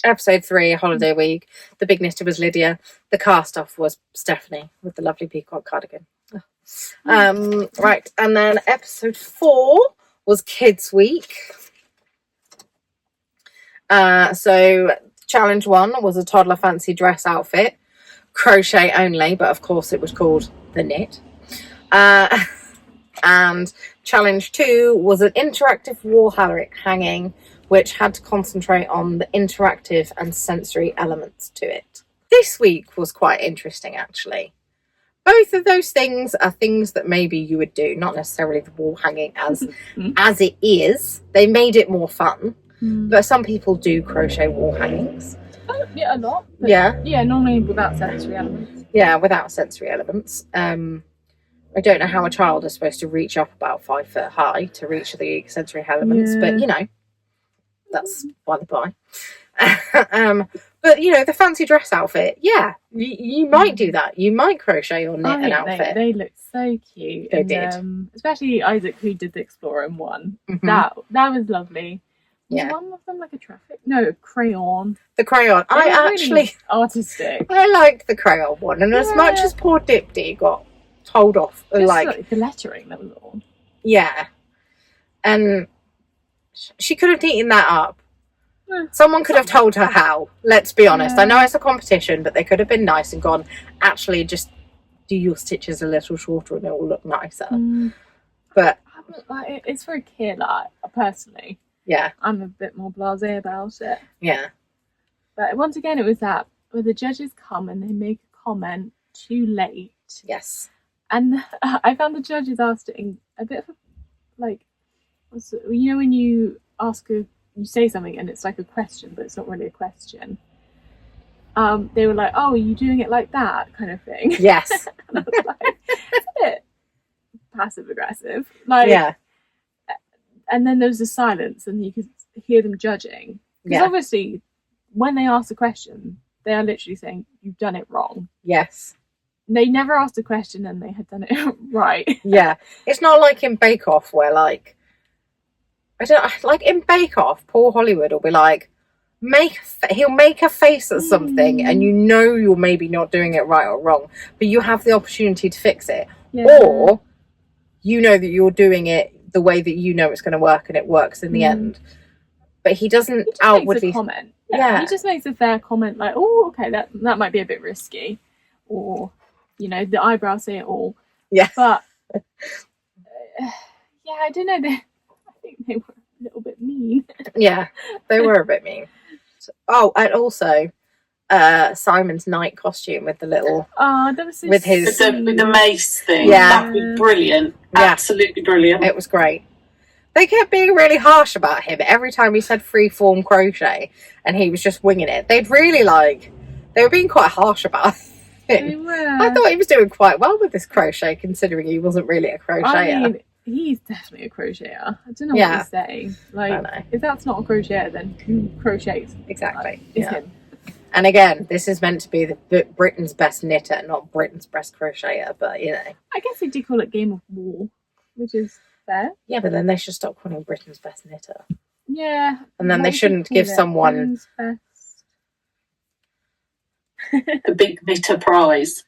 Episode 3, holiday week. The big knitter was Lydia. The cast off was Stephanie with the lovely peacock cardigan. Right, and then episode 4 was Kids Week. So challenge 1 was a toddler fancy dress outfit, crochet only, but of course it was called the knit. And challenge 2 was an interactive wall hanging, which had to concentrate on the interactive and sensory elements to it. This week was quite interesting, actually. Both of those things are things that maybe you would do, not necessarily the wall hanging as it is. They made it more fun, but some people do crochet wall hangings. Yeah, a lot. Yeah, normally without sensory elements. Yeah, without sensory elements. I don't know how a child is supposed to reach up about 5 foot high to reach the sensory elements, but you know, that's by the by. But you know, the fancy dress outfit, you might do that. You might crochet or knit an outfit. They look so cute. They did, especially Isaac, who did the Exploring one. That was lovely. Was one of them like a traffic? No, crayon. The crayon. I actually really artistic. I like the crayon one, and as much as poor Dipty got told off, Just like the lettering, that was all. Yeah, and she could have eaten that up. Someone could have told her how. Let's be honest. I know it's a competition, but they could have been nice and gone, actually, just do your stitches a little shorter and it will look nicer. But like, it's for a kid, like, personally. Yeah. I'm a bit more blasé about it. Yeah. But once again, it was that where the judges come and they make a comment too late. Yes. And I found the judges asked it in a bit of a, like, you know when you ask you say something and it's like a question, but it's not really a question. They were like, "Oh, are you doing it like that?" kind of thing. Yes. And I was like, it's a bit passive aggressive. Like, Yeah. and then there was a silence, and you could hear them judging. Because Yeah. obviously, when they ask a question, they are literally saying, "You've done it wrong." Yes. They never asked a question and they had done it right. Yeah. It's not like in Bake Off where, like, I don't like in Bake Off, Paul Hollywood will be like, he'll make a face at something, and you know you're maybe not doing it right or wrong, but you have the opportunity to fix it, or you know that you're doing it the way that you know it's going to work, and it works in the end. But he doesn't outwardly makes a comment. Yeah, he just makes a fair comment, like, "Oh, okay, that might be a bit risky," or, you know, the eyebrows say it all. Yeah. But yeah, I don't know. I think they were a little bit mean. Yeah, they were a bit mean. Oh, and also Simon's night costume with the little that was so with his with the mace thing. Yeah. That was brilliant. Yeah. Absolutely brilliant. It was great. They kept being really harsh about him every time he said free-form crochet, and he was just winging it. They were being quite harsh about him. They were. I thought he was doing quite well with this crochet, considering he wasn't really a crocheter. I mean, he's definitely a crocheter. I don't know what to say. Like, if that's not a crocheter, then who crochets? Exactly. It's him. And again, this is meant to be Britain's best knitter, not Britain's best crocheter, but, you know. I guess they did call it Game of War, which is fair. Yeah, but then they should stop calling Britain's best knitter. Yeah. And then they shouldn't give someone... The big knitter prize.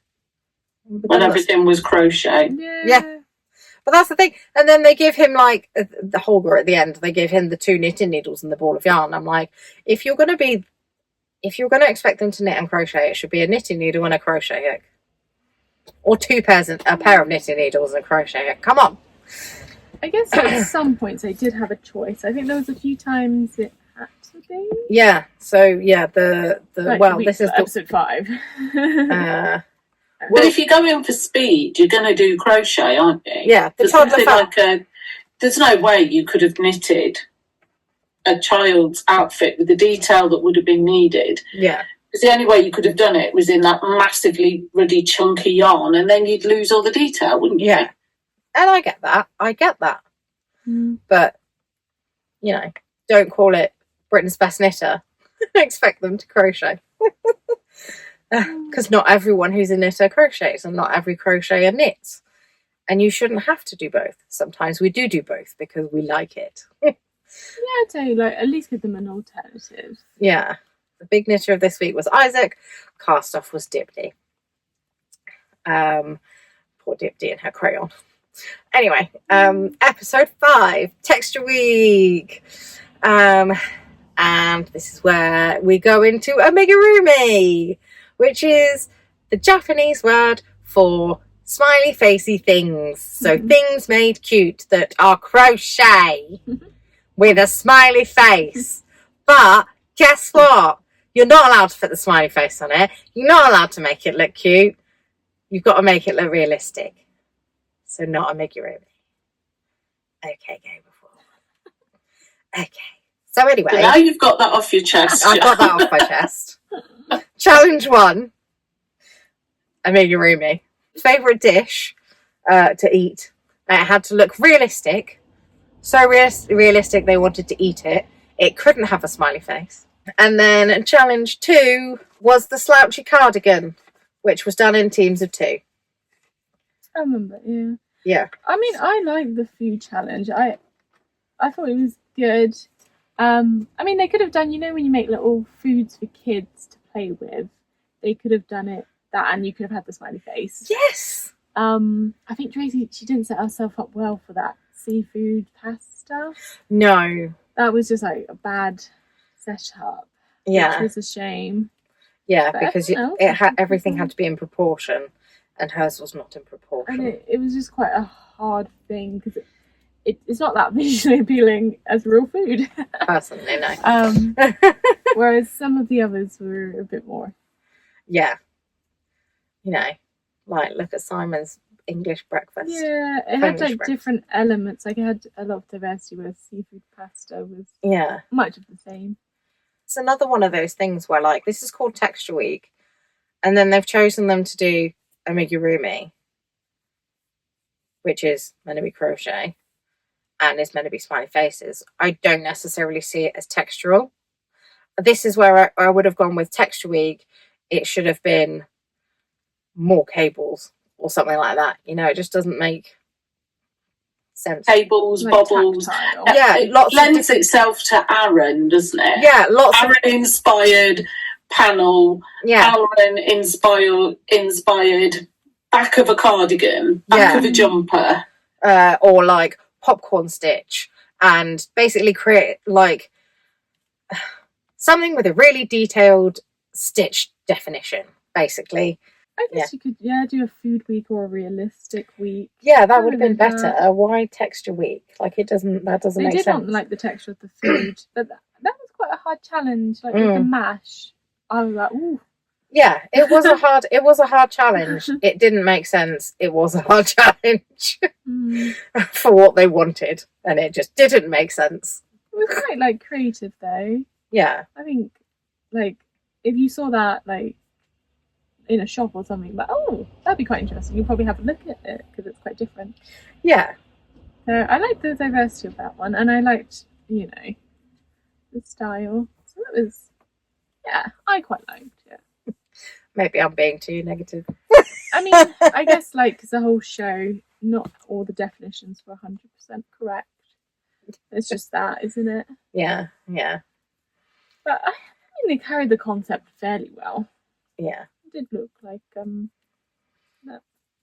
When everything was crochet. Yeah. But that's the thing. And then they give him, like, the Holger at the end, they give him the 2 knitting needles and the ball of yarn. I'm like, if you're going to expect them to knit and crochet, it should be a knitting needle and a crochet hook. Or a pair of knitting needles and a crochet hook. Come on. I guess at some points they did have a choice. I think there was a few times it had to be. Yeah. So yeah, this is episode 5. But if you're going for speed, you're going to do crochet, aren't you? Yeah. There's no way you could have knitted a child's outfit with the detail that would have been needed. Yeah. Because the only way you could have done it was in that massively ruddy chunky yarn, and then you'd lose all the detail, wouldn't you? Yeah. And I get that. But, you know, don't call it Britain's best knitter. Expect them to crochet. Because not everyone who's a knitter crochets, and not every crocheter knits. And you shouldn't have to do both. Sometimes we do both because we like it. Yeah, I'd say, like, at least give them an alternative. Yeah. The big knitter of this week was Isaac. Cast off was Dibdee. Poor Dibdee and her crayon. Anyway, episode 5, Texture Week. And this is where we go into amigurumi, which is the Japanese word for smiley facey things. So things made cute that are crochet with a smiley face. But guess what? You're not allowed to put the smiley face on it. You're not allowed to make it look cute. You've got to make it look realistic. So not amigurumi. Okay, go before. Okay. So anyway. But now you've got that off your chest. I've got that off my chest. Challenge 1. Amigurumi. Favourite dish to eat. It had to look realistic. So realistic they wanted to eat it. It couldn't have a smiley face. And then challenge 2 was the slouchy cardigan, which was done in teams of 2. I remember, yeah. Yeah. I mean, I like the food challenge. I thought it was good. I mean, they could have done, you know, when you make little foods for kids to play with, they could have done that, and you could have had the smiley face. Yes. I think Tracy, she didn't set herself up well for that seafood pasta. No. That was just like a bad setup. Yeah. Which was a shame. Yeah, But because everything had to be in proportion, and hers was not in proportion. And it was just quite a hard thing because it's not that visually appealing as real food. Personally, no. Whereas some of the others were a bit more. Yeah. You know, like look at Simon's English breakfast. Yeah, it had like different elements. Like it had a lot of diversity, where seafood pasta was much of the same. It's another one of those things where, like, this is called Texture Week, and then they've chosen them to do amigurumi, which is meant to be crochet and is meant to be smiley faces, I don't necessarily see it as textural. This is where I would have gone with Texture Week. It should have been more cables or something like that. You know, it just doesn't make sense. Cables, Like bubbles. tactile. Yeah, it lots of lends itself to Aaron, doesn't it? Yeah, lots of Aaron inspired panel. yeah, Aaron inspired back of a cardigan, back Yeah. of a jumper. or like popcorn stitch, and basically create like something with a really detailed stitch definition, basically. I guess you could, do a food week or a realistic week. Yeah, that would have been Something like better. Why Texture Week? Like, that doesn't They make did sense. not like the texture of the food, but that was quite a hard challenge. Like with the mash, I was like, ooh. Yeah, it was a hard challenge. It didn't make sense. It was a hard challenge for what they wanted, and it just didn't make sense. It was quite like creative though. Yeah, I think like if you saw that like in a shop or something, but that'd be quite interesting. You'll probably have a look at it because it's quite different. yeah. So I liked the diversity of that one, and I liked the style. So it was, I quite liked it. Maybe I'm being too negative. I mean, I guess like because the whole show, not all the definitions were 100% correct. It's just that, isn't it? Yeah. But I think they carried the concept fairly well. Yeah. It did look like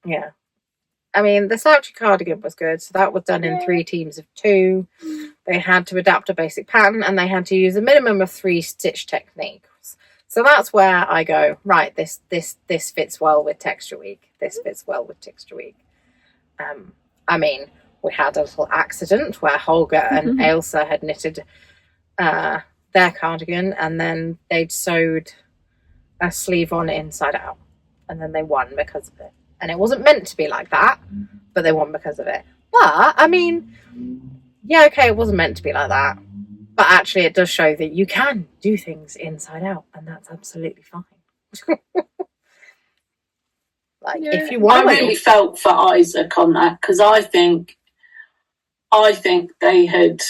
Yeah. I mean, the Slouchy cardigan was good, so that was done in 3 teams of 2. They had to adapt a basic pattern, and they had to use a minimum of 3 stitch techniques. So that's where I go, right, this fits well with Texture Week. This fits well with Texture Week. I mean, we had a little accident where Holger and Ailsa had knitted their cardigan, and then they'd sewed a sleeve on inside out, and then they won because of it. And it wasn't meant to be like that, but they won because of it. But, I mean, yeah, okay, it wasn't meant to be like that. But actually, it does show that you can do things inside out, and that's absolutely fine. If you want I really felt for Isaac on that, because I think they had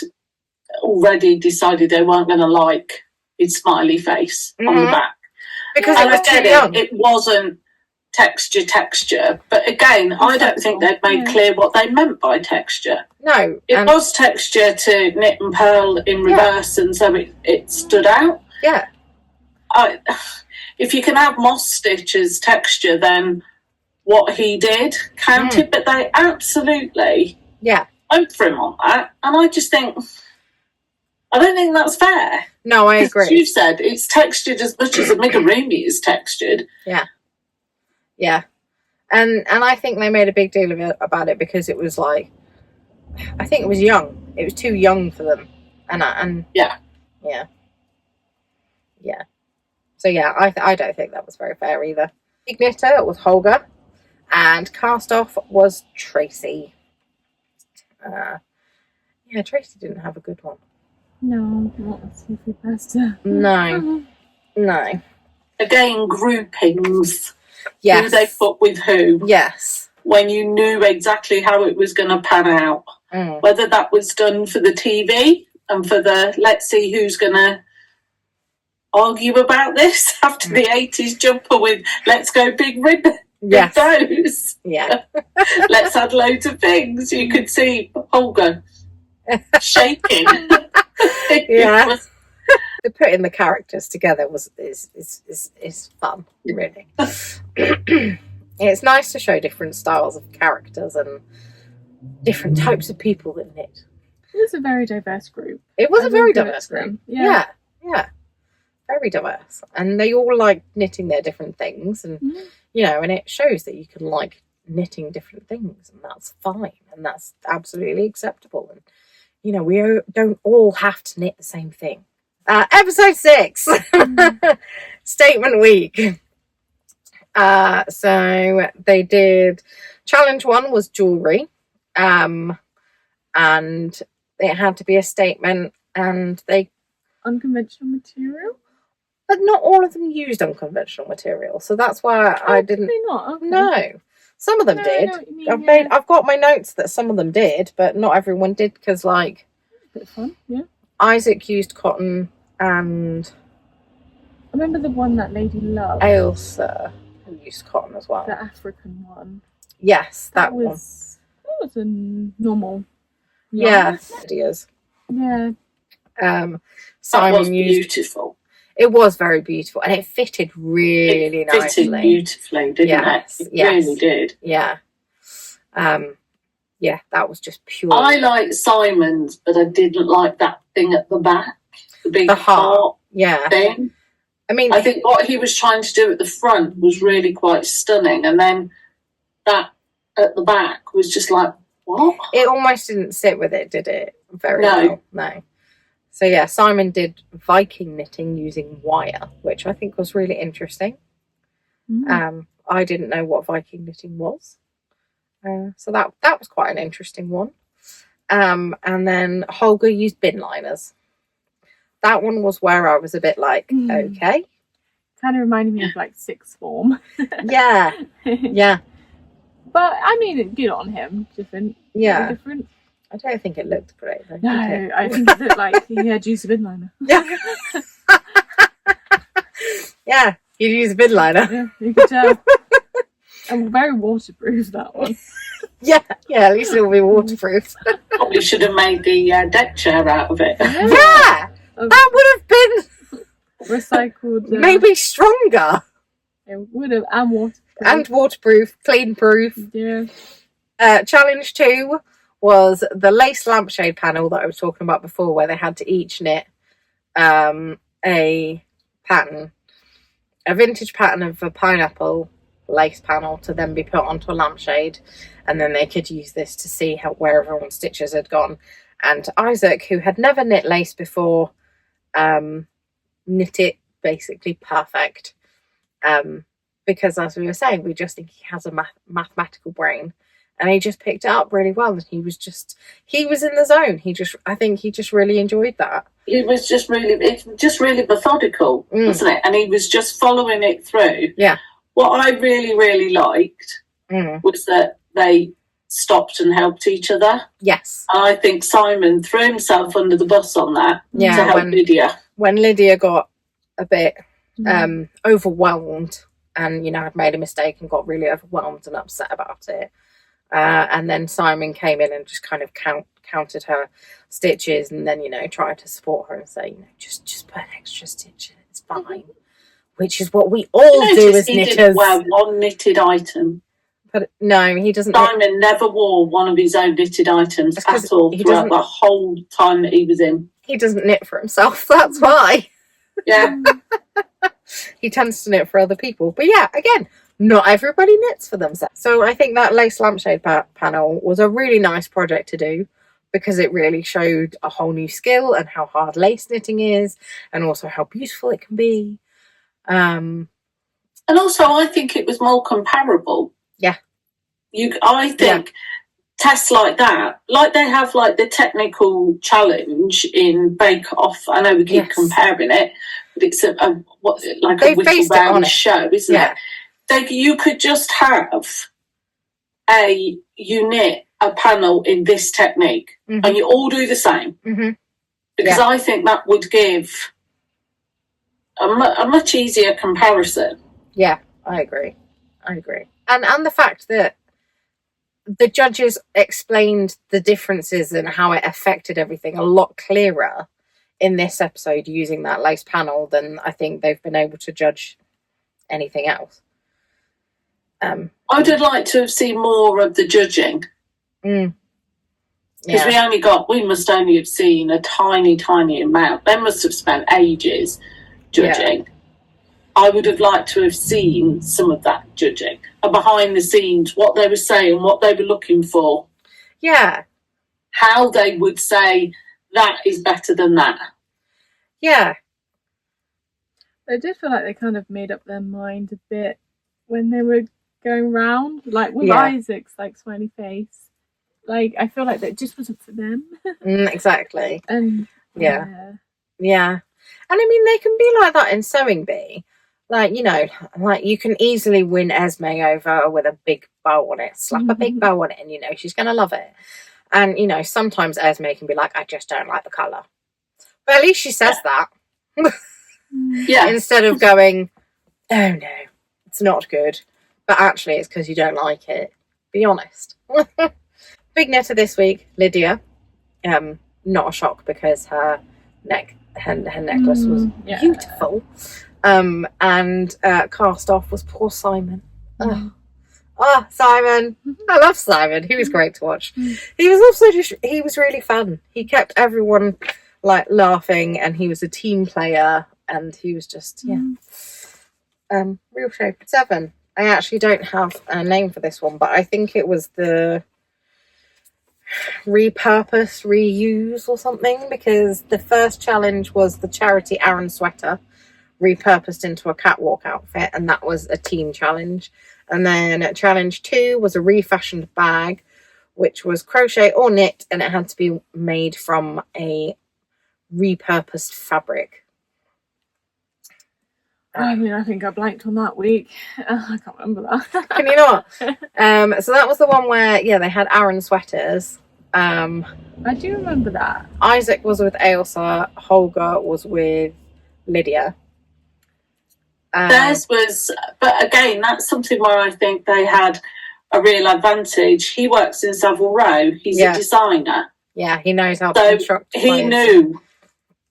already decided they weren't going to like his smiley face on the back. Because and it was too young. It wasn't texture, but again, I don't think they'd made clear what they meant by texture. No. It was texture to knit and purl in reverse, and so it stood out. Yeah. If you can have moss stitch as texture, then what he did counted, but they absolutely went for him on that. And I just think, I don't think that's fair. No, I agree. As you said, it's textured as much as amigurumi is textured. Yeah. Yeah. And I think they made a big deal of it, about it, because it was like, I think it was young. It was too young for them. And yeah. So yeah, I don't think that was very fair either. Big knitter was Holger, and cast off was Tracy. Tracy didn't have a good one. No, not a seafood pasta. No. Again, groupings. Yes. Who they put with who. Yes. When you knew exactly how it was going to pan out. Whether that was done for the TV and for the let's see who's going to argue about this after the 80s jumper with let's go big ribbon. Yes. Those. Yeah. Let's add loads of things. You could see Holger shaking. Yeah. The putting the characters together is fun, really. It's nice to show different styles of characters and different types of people that knit. It was a very diverse group. It was a very diverse group. Yeah. Very diverse. And they all like knitting their different things, and and it shows that you can like knitting different things, and that's fine, and that's absolutely acceptable. And we don't all have to knit the same thing. Episode 6, Statement Week. So they did, challenge 1 was jewellery, and it had to be a statement, and they... Unconventional material? But not all of them used unconventional material, so that's why I didn't... Did they not? Okay. No. Some of them No, I did. know what you mean, I've got my notes that some of them did, but not everyone did, because like bit of fun, yeah. Isaac used cotton and I remember the one that lady loved. Ailsa who used cotton as well. The African one. Yes, that one. That was a normal. Yes, ideas. Yeah. That Simon was used. beautiful. It was very beautiful, and it fitted really It fitted nicely. beautifully, didn't it? It really did. Yeah. Yeah, that was just pure. I liked Simon's, but I didn't like that thing at the back, the big heart thing. I mean, I think what he was trying to do at the front was really quite stunning, and then that at the back was just like, what? It almost didn't sit with it, did it? Very well. No. So yeah, Simon did Viking knitting using wire, which I think was really interesting. I didn't know what Viking knitting was. So that was quite an interesting one. And then Holger used bin liners. That one was where I was a bit like, okay. Kind of reminded me of like sixth form. Yeah. Yeah. But I mean, good on him. Different. Yeah. Different. I don't think it looked great though. No, I think it looked like he had used a bin liner. Yeah. Yeah, he'd use a bin liner. Yeah, you could tell. And very waterproof, that one. Yeah, at least it'll be waterproof. Probably should have made the deck chair out of it. Yeah, that would have been recycled. Maybe stronger. It would have, and waterproof, clean proof. Yeah. Challenge 2 was the lace lampshade panel that I was talking about before, where they had to each knit a pattern, a vintage pattern of a pineapple lace panel to then be put onto a lampshade, and then they could use this to see where everyone's stitches had gone. And Isaac, who had never knit lace before, knit it basically perfect, because as we were saying, we just think he has a mathematical brain, and he just picked it up really well, and he was in the zone. I think he just really enjoyed that. It was just really methodical, wasn't it? And he was just following it through. Yeah. What I really, really liked was that they stopped and helped each other. Yes. And I think Simon threw himself under the bus on that to help Lydia. When Lydia got a bit overwhelmed and, had made a mistake and got really overwhelmed and upset about it. And then Simon came in and just kind of counted her stitches, and then, tried to support her and say, just put an extra stitch in, it's fine. Which is what we all do as knitters. He didn't wear one knitted item. But no, he doesn't. Simon never wore one of his own knitted items at all throughout the whole time that he was in. He doesn't knit for himself, that's why. Yeah. He tends to knit for other people. But yeah, again, not everybody knits for themselves. So I think that lace lampshade panel was a really nice project to do, because it really showed a whole new skill and how hard lace knitting is, and also how beautiful it can be. And also, I think it was more comparable. Yeah. I think tests like that, like they have like the technical challenge in Bake Off. I know we keep comparing it, but it's a whittle round show, isn't it? You could just have you knit a panel in this technique, and you all do the same, because I think that would give a much easier comparison. Yeah, I agree. And the fact that the judges explained the differences and how it affected everything a lot clearer in this episode using that lace panel than I think they've been able to judge anything else. I would have liked to have seen more of the judging. Because we must only have seen a tiny amount. They must have spent ages judging. Yeah. I would have liked to have seen some of that judging, behind the scenes, what they were saying, what they were looking for. Yeah. How they would say that is better than that. Yeah. I did feel like they kind of made up their mind a bit when they were going round, like with Isaac's like smiley face. Like, I feel like that just wasn't for them. Exactly. And yeah. And I mean, they can be like that in Sewing Bee, Like, like you can easily win Esme over with a big bow on it. Slap a big bow on it and she's going to love it. And, sometimes Esme can be like, I just don't like the colour. But at least she says that. Yeah. Instead of going, oh no, it's not good. But actually it's because you don't like it. Be honest. Big knitter this week, Lydia. Not a shock because her necklace was beautiful. And cast off was poor Simon. Oh, Simon. I love Simon. He was great to watch. He was also he was really fun. He kept everyone like laughing, and he was a team player, and he was just, real show. 7. I actually don't have a name for this one, but I think it was the repurpose, reuse or something, because the first challenge was the charity Aaron sweater repurposed into a catwalk outfit, and that was a team challenge. And then challenge 2 was a refashioned bag, which was crochet or knit, and it had to be made from a repurposed fabric. I mean, I think I blanked on that week. I can't remember that. Can you not? So that was the one where, they had Aaron sweaters. I do remember that. Isaac was with Ailsa. Holger was with Lydia. Theirs was, but again, that's something where I think they had a real advantage. He works in Savile Row. He's a designer. Yeah, he knows how to construct. He knew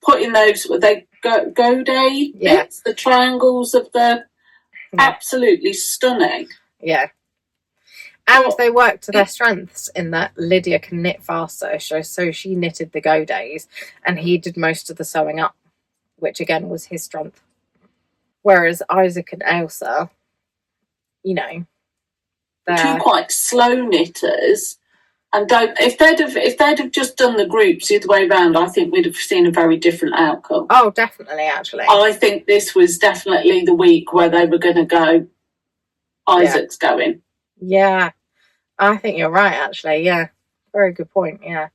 putting those, they go day bits, the triangles of the absolutely stunning. Yeah. And they worked to their strengths in that Lydia can knit faster, so she knitted the go days, and he did most of the sewing up, which again was his strength. Whereas Isaac and Ailsa, they're 2 quite slow knitters, and if they'd have just done the groups the other way around, I think we'd have seen a very different outcome. Oh, definitely, actually. I think this was definitely the week where they were going to go, Isaac's going. Yeah, I think you're right, actually. Yeah, very good point. Yeah.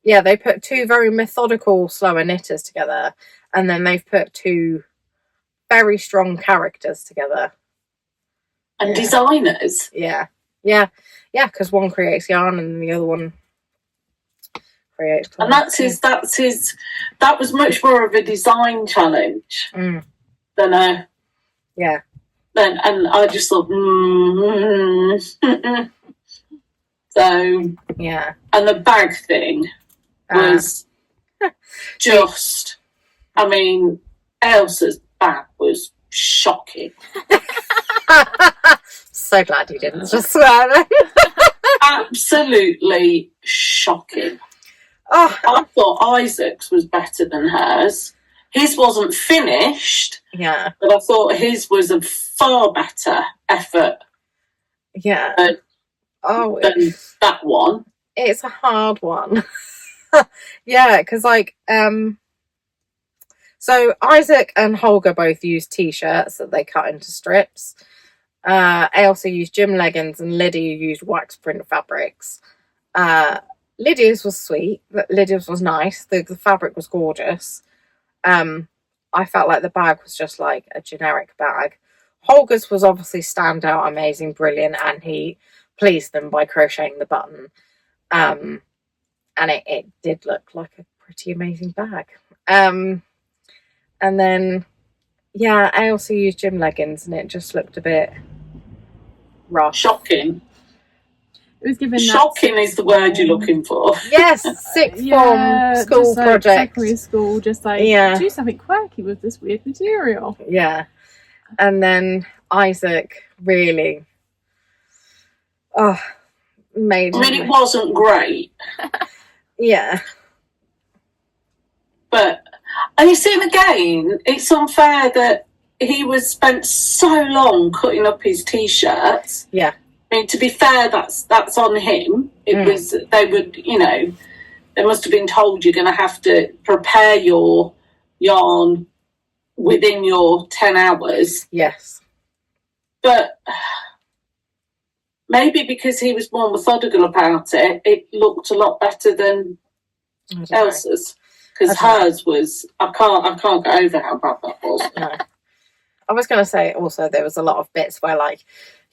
Yeah, they put 2 very methodical, slower knitters together, and then they've put 2 very strong characters together. And designers. Yeah, because one creates yarn and the other one creates clothes. And that was much more of a design challenge than a... Yeah. And I just thought, So, yeah. And the bag thing was just, I mean, Elsa's bag was shocking. So glad you didn't just swear then. Absolutely shocking. Oh. I thought Isaac's was better than hers. His wasn't finished. Yeah. But I thought his was a far better effort. Yeah. Than that one. It's a hard one. Yeah, because so Isaac and Holger both used t-shirts that they cut into strips. Ailsa used gym leggings and Lydia used wax print fabrics. Lydia's was sweet. Lydia's was nice. The fabric was gorgeous. I felt like the bag was just like a generic bag. Holger's was obviously standout, amazing, brilliant, and he pleased them by crocheting the button. And it did look like a pretty amazing bag. And then, I also used gym leggings, and it just looked a bit rough. Shocking. It was given shocking is the word you're looking for. Yes, sixth form school project. Secondary school, just do something quirky with this weird material. Yeah. And then Isaac really made... I mean, it wasn't great. Yeah. But, and you see, again, it's unfair that he was spent so long cutting up his t-shirts. Yeah. I mean, to be fair, that's on him. It was, they would, they must have been told you're going to have to prepare your yarn within your 10 hours. Yes. But maybe because he was more methodical about it, it looked a lot better than Elsa's. Because hers was, I can't get over how bad that was. No. I was going to say also there was a lot of bits where, like,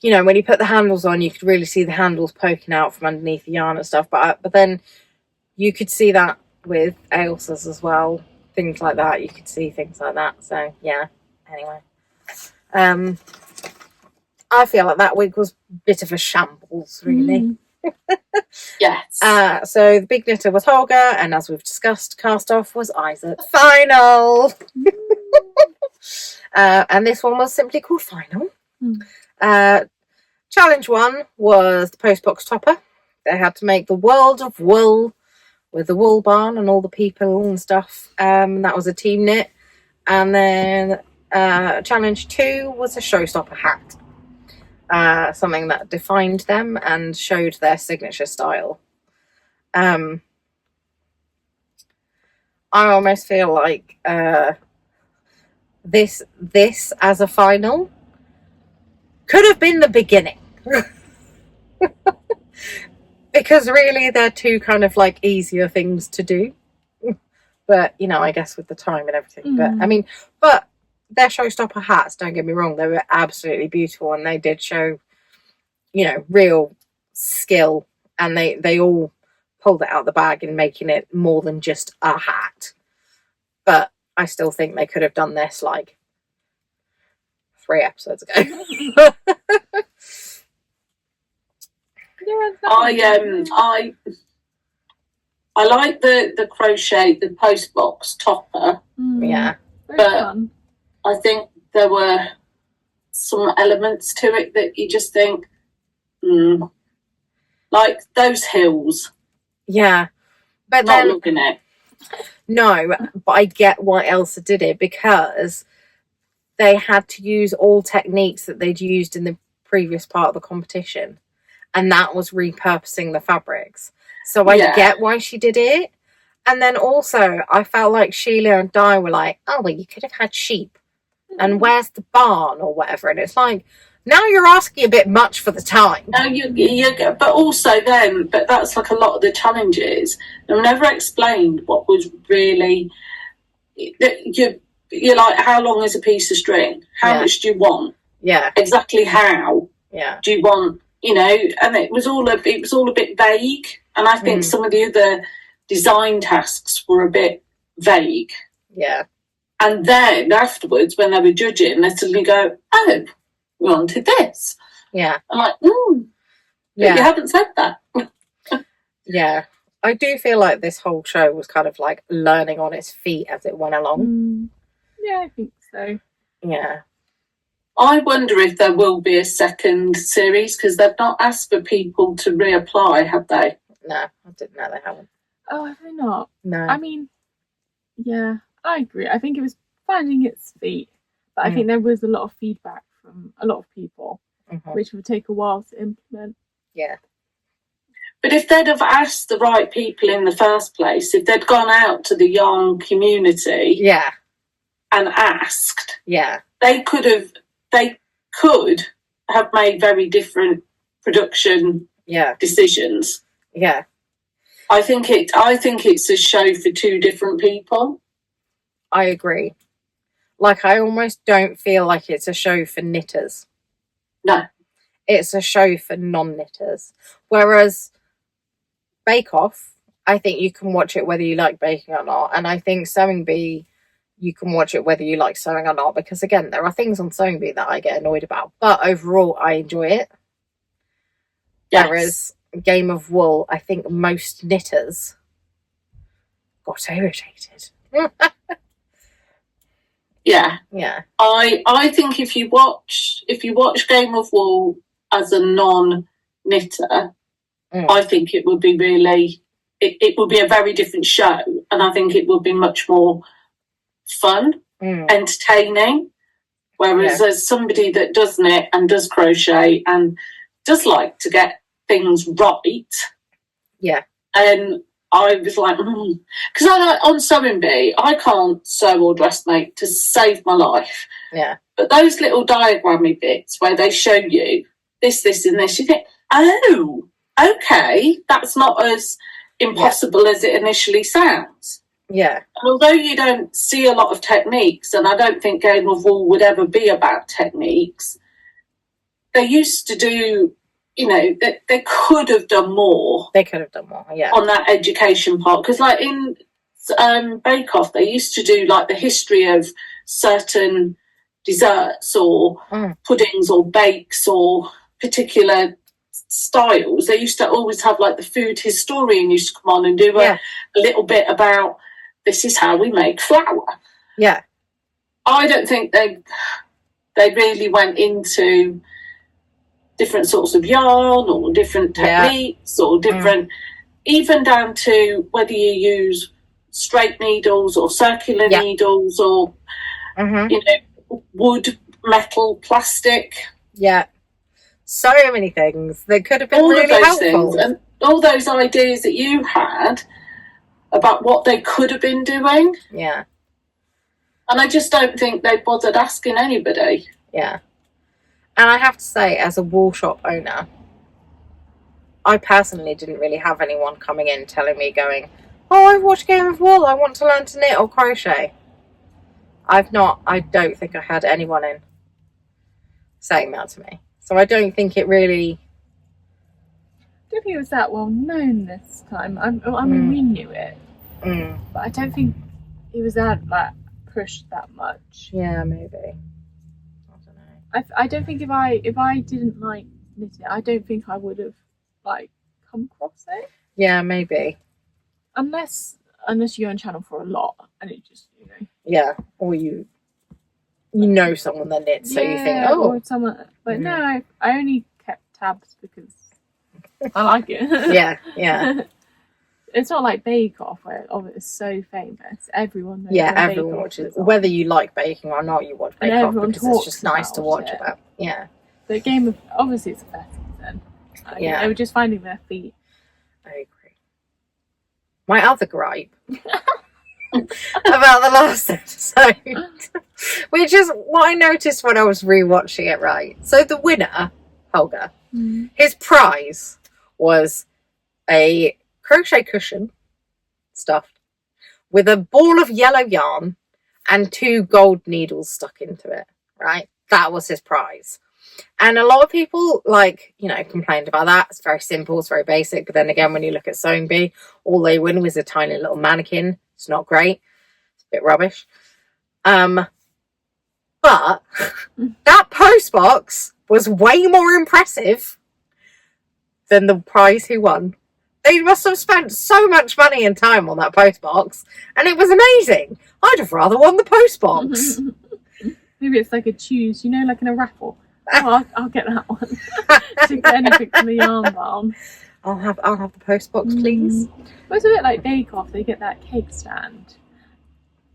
you know, when you put the handles on, you could really see the handles poking out from underneath the yarn and stuff. But then you could see that with Ailsa's as well. Things like that. You could see things like that. So, yeah. Anyway. I feel like that week was a bit of a shambles, really. Yes. So the big knitter was Holga, and as we've discussed, cast off was Isaac. Final! And this one was simply called Final. Challenge 1 was the postbox topper. They had to make the world of wool with the wool barn and all the people and stuff. That was a team knit. And then challenge 2 was a showstopper hat. Something that defined them and showed their signature style. I almost feel like this as a final could have been the beginning. Because really they're two kind of like easier things to do. But, you know, I guess with the time and everything. But I mean, but their showstopper hats, don't get me wrong, they were absolutely beautiful, and they did show, you know, real skill, and they all pulled it out of the bag in making it more than just a hat. But I still think they could have done this like 3 episodes ago. I like the crochet, the postbox topper. Yeah. But fun. I think there were some elements to it that you just think, like those hills. Yeah. But not looking at. No, but I get why Elsa did it, because they had to use all techniques that they'd used in the previous part of the competition. And that was repurposing the fabrics. So I get why she did it. And then also, I felt like Sheila and Di were like, oh, well, you could have had sheep. And where's the barn or whatever? And it's like, now you're asking a bit much for the time. No, but also then, but that's like a lot of the challenges. They've never explained what was really, you're like, how long is a piece of string? How much do you want? Yeah. Exactly how do you want, you know? And it was all a bit vague. And I think some of the other design tasks were a bit vague. Yeah. And then afterwards, when they were judging, they suddenly go, oh, we wanted this. Yeah. I'm like, but you haven't said that. Yeah. I do feel like this whole show was kind of like learning on its feet as it went along. Yeah, I think so. Yeah. I wonder if there will be a second series, because they've not asked for people to reapply, have they? No, I didn't know they haven't. Oh, have they not? No. I mean, yeah, I agree. I think it was finding its feet, but I think there was a lot of feedback from a lot of people, which would take a while to implement. Yeah. But if they'd have asked the right people in the first place, if they'd gone out to the young community and asked, they could have made very different production decisions. Yeah. I think it's a show for two different people. I agree. Like, I almost don't feel like it's a show for knitters. No. It's a show for non-knitters. Whereas Bake Off, I think you can watch it whether you like baking or not. And I think Sewing Bee, you can watch it whether you like sewing or not. Because, again, there are things on Sewing Bee that I get annoyed about. But overall, I enjoy it. Yes. Whereas Game of Wool, I think most knitters got irritated. Yeah. I think if you watch Game of Wool as a non-knitter, I think it would be really it would be a very different show, and I think it would be much more fun, entertaining. Whereas as somebody that does knit and does crochet and does like to get things right, and I was like, because on Sewing Bee, I can't sew or dressmake to save my life. Yeah. But those little diagrammy bits where they show you this, and this, you think, oh, okay, that's not as impossible as it initially sounds. Yeah. And although you don't see a lot of techniques, and I don't think Game of Wool would ever be about techniques, they used to do, you know, they could have done more. They could have done more, yeah. On that education part. Because, like, in Bake Off, they used to do, like, the history of certain desserts or puddings or bakes or particular styles. They used to always have, like, the food historian used to come on and do a little bit about, this is how we make flour. Yeah. I don't think they really went into different sorts of yarn or different techniques or different, even down to whether you use straight needles or circular needles or, you know, wood, metal, plastic. Yeah. So many things that could have been all really of those helpful. Things, and all those ideas that you had about what they could have been doing. Yeah. And I just don't think they bothered asking anybody. Yeah. And I have to say, as a wool shop owner, I personally didn't really have anyone coming in telling me, going, oh, I've watched Game of Wool, I want to learn to knit or crochet. I don't think I had anyone in saying that to me. So I don't think it really... I don't think it was that well known this time. I mean, we knew it. But I don't think it was that, like, pushed that much. Yeah, maybe. I don't know. I don't think if I didn't like knitting, I don't think I would have, like, come across it. Yeah, maybe. Unless you're on channel for a lot and it just, you know. Yeah, or you know someone that knits, so you think, oh. Or someone, but no, I only kept tabs because I like it. Yeah. It's not like Bake Off where it's so famous. Everyone knows. Yeah, everyone watches. Whether you like baking or not, you watch Bake Off because it's just nice to watch about. Yeah. The Game of, obviously it's a fair season. They were just finding their feet. I agree. My other gripe about the last episode, which is what I noticed when I was rewatching it, right? So the winner, Holger, his prize was a crochet cushion stuffed with a ball of yellow yarn and 2 gold needles stuck into it, right? That was his prize. And a lot of people, like, you know, complained about that. It's very simple, it's very basic. But then again, when you look at Sewing Bee, all they win was a tiny little mannequin. It's not great. It's a bit rubbish. But that post box was way more impressive than the prize he won. They must have spent so much money and time on that post box, and it was amazing. I'd have rather won the post box. Maybe it's like a choose, you know, like in a raffle. Oh, I'll get that one. To get anything from the yarn barn. I'll have the post box, please. Well, it's a bit like Bake Off. They get that cake stand.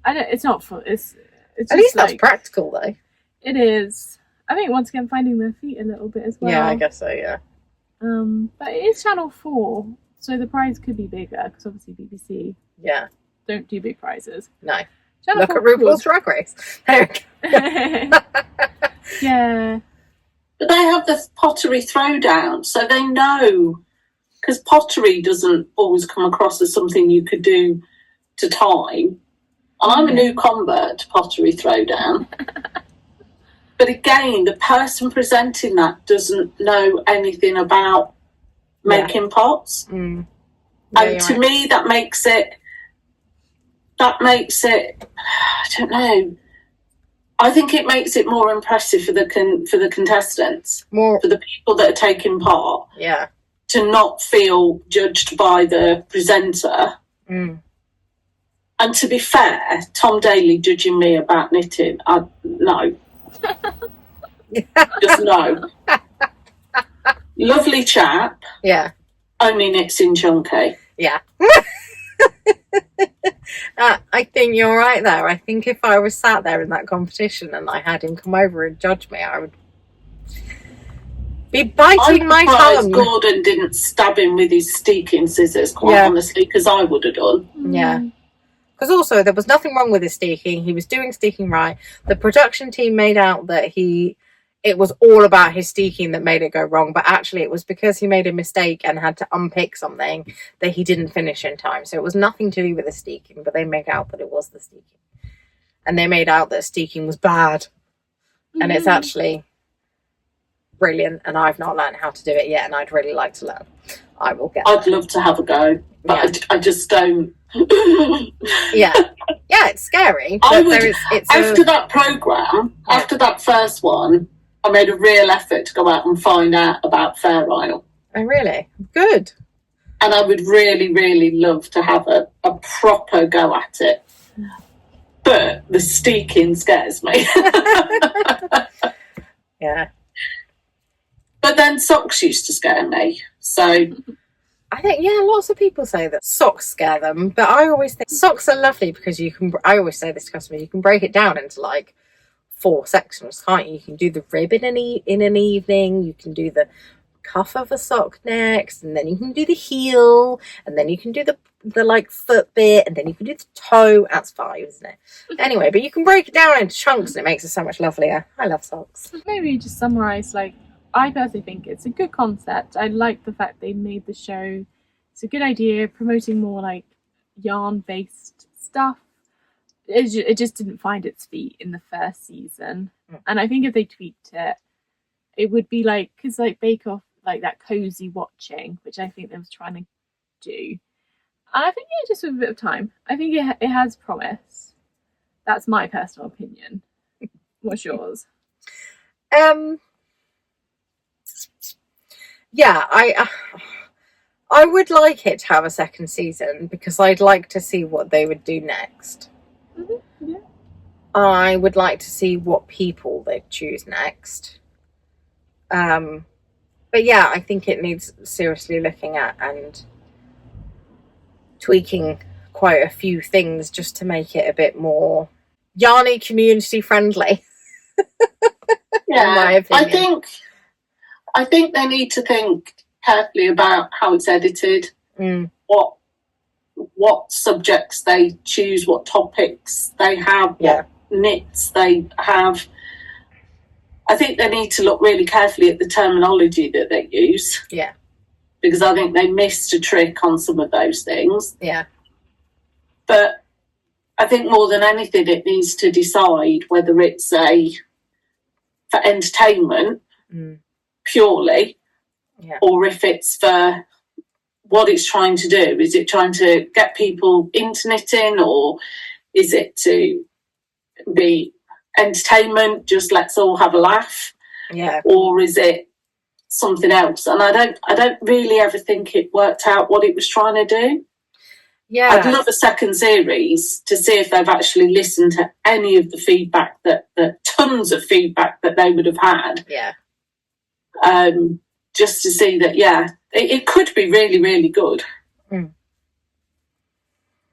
It's not for. It's at least that's practical, though. It is. I think once again finding their feet a little bit as well. Yeah, I guess so. Yeah. But it is Channel 4, so the prize could be bigger because obviously BBC. Yeah. Don't do big prizes. No. Channel Look at RuPaul's Drag Race. There we go. Yeah. But they have the pottery throwdown, so they know, because pottery doesn't always come across as something you could do to time. And I'm a new convert to pottery throwdown. But again, the person presenting that doesn't know anything about making pots. And to me, that makes it, I don't know. I think it makes it more impressive for the contestants, for the people that are taking part. Yeah. To not feel judged by the presenter. And to be fair, Tom Daly judging me about knitting, no. Just no. Lovely chap. Yeah. Only knits in chunky. Yeah. I think you're right there. I think if I was sat there in that competition and I had him come over and judge me, I would be biting my tongue. Gordon didn't stab him with his steeking scissors, quite honestly, because I would have done. Yeah. Because also, there was nothing wrong with his steeking. He was doing steeking right. The production team made out that he it was all about his steeking that made it go wrong, but actually it was because he made a mistake and had to unpick something that he didn't finish in time. So it was nothing to do with the steeking, but they made out that it was the steeking. And they made out that steeking was bad. And it's actually brilliant, and I've not learned how to do it yet, and I'd really like to learn. I will get I'd love to have a go, but I just don't. Yeah, it's scary. I would, after that programme, after that first one, I made a real effort to go out and find out about Fair Isle. Oh, really? Good. And I would really, really love to have a proper go at it. But the steeking scares me. Yeah. But then socks used to scare me. So I think, lots of people say that socks scare them, but I always think socks are lovely because I always say this to customers, you can break it down into like 4 sections, can't you? You can do the rib in an evening, you can do the cuff of a sock next, and then you can do the heel, and then you can do the like foot bit, and then you can do the toe. That's 5, isn't it? Anyway, but you can break it down into chunks and it makes it so much lovelier. I love socks. Maybe just summarise, like, I personally think it's a good concept. I like the fact they made the show. It's a good idea, promoting more like yarn-based stuff. It just didn't find its feet in the first season. And I think if they tweaked it, it would be like, because like Bake Off, like that cozy watching, which I think they was trying to do. And I think, just with a bit of time, I think it has promise. That's my personal opinion. What's yours? Yeah, I would like it to have a second season because I'd like to see what they would do next. Mm-hmm. Yeah. I would like to see what people they choose next. But yeah, I think it needs seriously looking at and tweaking quite a few things just to make it a bit more yarny, community friendly. yeah, in my opinion. I think they need to think carefully about how it's edited, what subjects they choose, what topics they have, what knits they have. I think they need to look really carefully at the terminology that they use. Yeah. Because I think they missed a trick on some of those things. Yeah. But I think more than anything, it needs to decide whether it's for entertainment purely, or if it's for what it's trying to do. Is it trying to get people into knitting, or is it to be entertainment, just let's all have a laugh? Yeah. Or is it something else? And I don't really ever think it worked out what it was trying to do. Yeah. I'd love a second series to see if they've actually listened to any of the feedback the tons of feedback that they would have had. Yeah. Just to see that, it could be really, really good.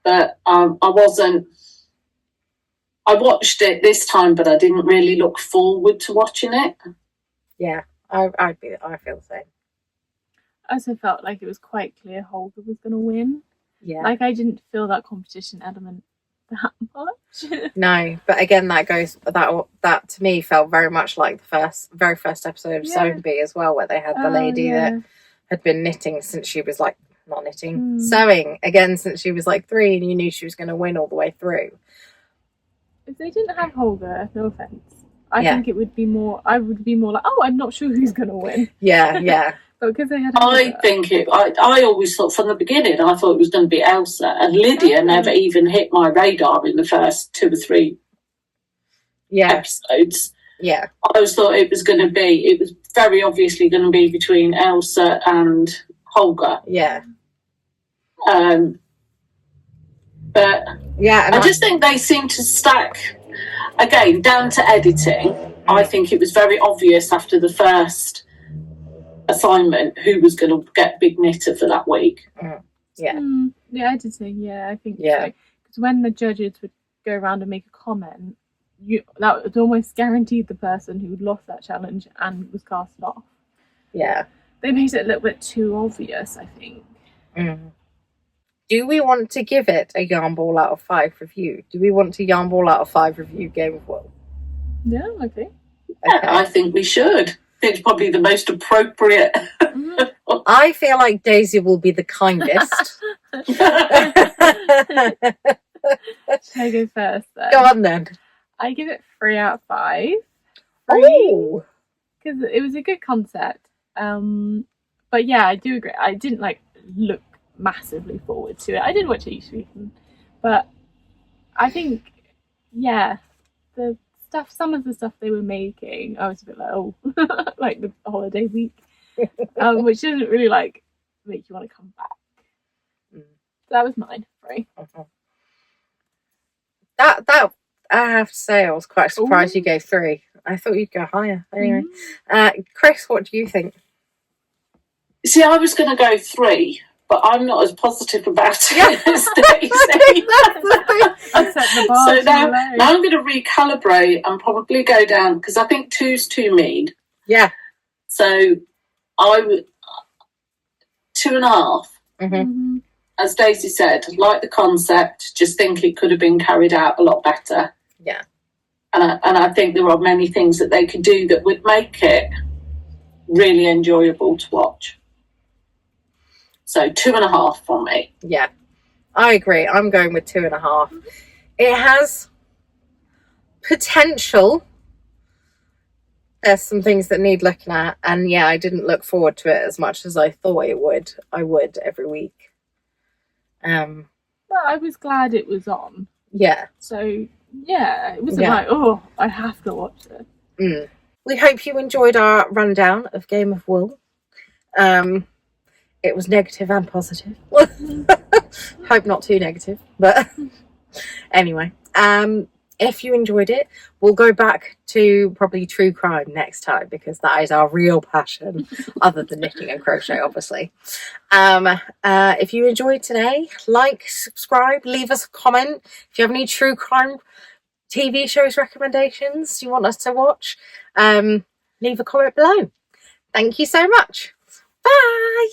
But I watched it this time, but I didn't really look forward to watching it. Yeah, I feel the same. I also felt like it was quite clear Holger was going to win. Yeah. Like, I didn't feel that competition element that much. No, but again, that to me felt very much like the very first episode of Sewing Bee as well, where they had the lady that had been knitting since she was like, not knitting, sewing again since she was like 3, and you knew she was going to win all the way through. If they didn't have Holger, no offense, I think it would be more. I would be more like, oh, I'm not sure who's going to win. Yeah. But because they had Holger. I always thought from the beginning, I thought it was going to be Elsa, and Lydia never even hit my radar in the first 2 or 3 episodes. Yeah. I always thought it was very obviously going to be between Elsa and Holger. Yeah. But I just think they seem to stack, again, down to editing. I think it was very obvious after the first assignment who was going to get Big Knitter for that week. Yeah, editing, I think so. Because when the judges would go around and make a comment, that was almost guaranteed the person who lost that challenge and was cast off. Yeah. They made it a little bit too obvious, I think. Do we want to give it a yarn ball out of 5 review? Do we want to yarn ball out of 5 review Game of Wool? Yeah, okay. Okay. I think we should. It's probably the most appropriate. Mhm. I feel like Daisy will be the kindest. Should I go first then? Go on then. I give it 3 out of 5. 3, Oh, because it was a good concept. But yeah, I do agree. I didn't like look massively forward to it. I did watch it each week, but I think, yeah, some of the stuff they were making, I was a bit like, oh, like the holiday week, which doesn't really like make you want to come back. So that was mine. 3. That I have to say, I was quite surprised Ooh. you gave 3. I thought you'd go higher. Anyway, Chris, what do you think? See, I was going to go 3, but I'm not as positive about it Yeah. as Daisy. I set the bar So too now low. I'm going to recalibrate and probably go down, because I think 2's too mean. Yeah. So I would 2.5. Mhm. As Daisy said, like the concept, just think it could have been carried out a lot better. Yeah. And I think there are many things that they could do that would make it really enjoyable to watch. So 2.5 from me. Yeah, I agree. I'm going with 2.5. It has potential. There's some things that need looking at, and yeah, I didn't look forward to it as much as I thought it would. I would every week. But I was glad it was on. Yeah. So yeah, it wasn't like, oh, I have to watch it. We hope you enjoyed our rundown of Game of Wool. It was negative and positive. Hope not too negative, but anyway. If you enjoyed it, we'll go back to probably true crime next time, because that is our real passion, other than knitting and crochet, obviously. If you enjoyed today, like, subscribe, leave us a comment. If you have any true crime TV shows recommendations you want us to watch, leave a comment below. Thank you so much. Bye.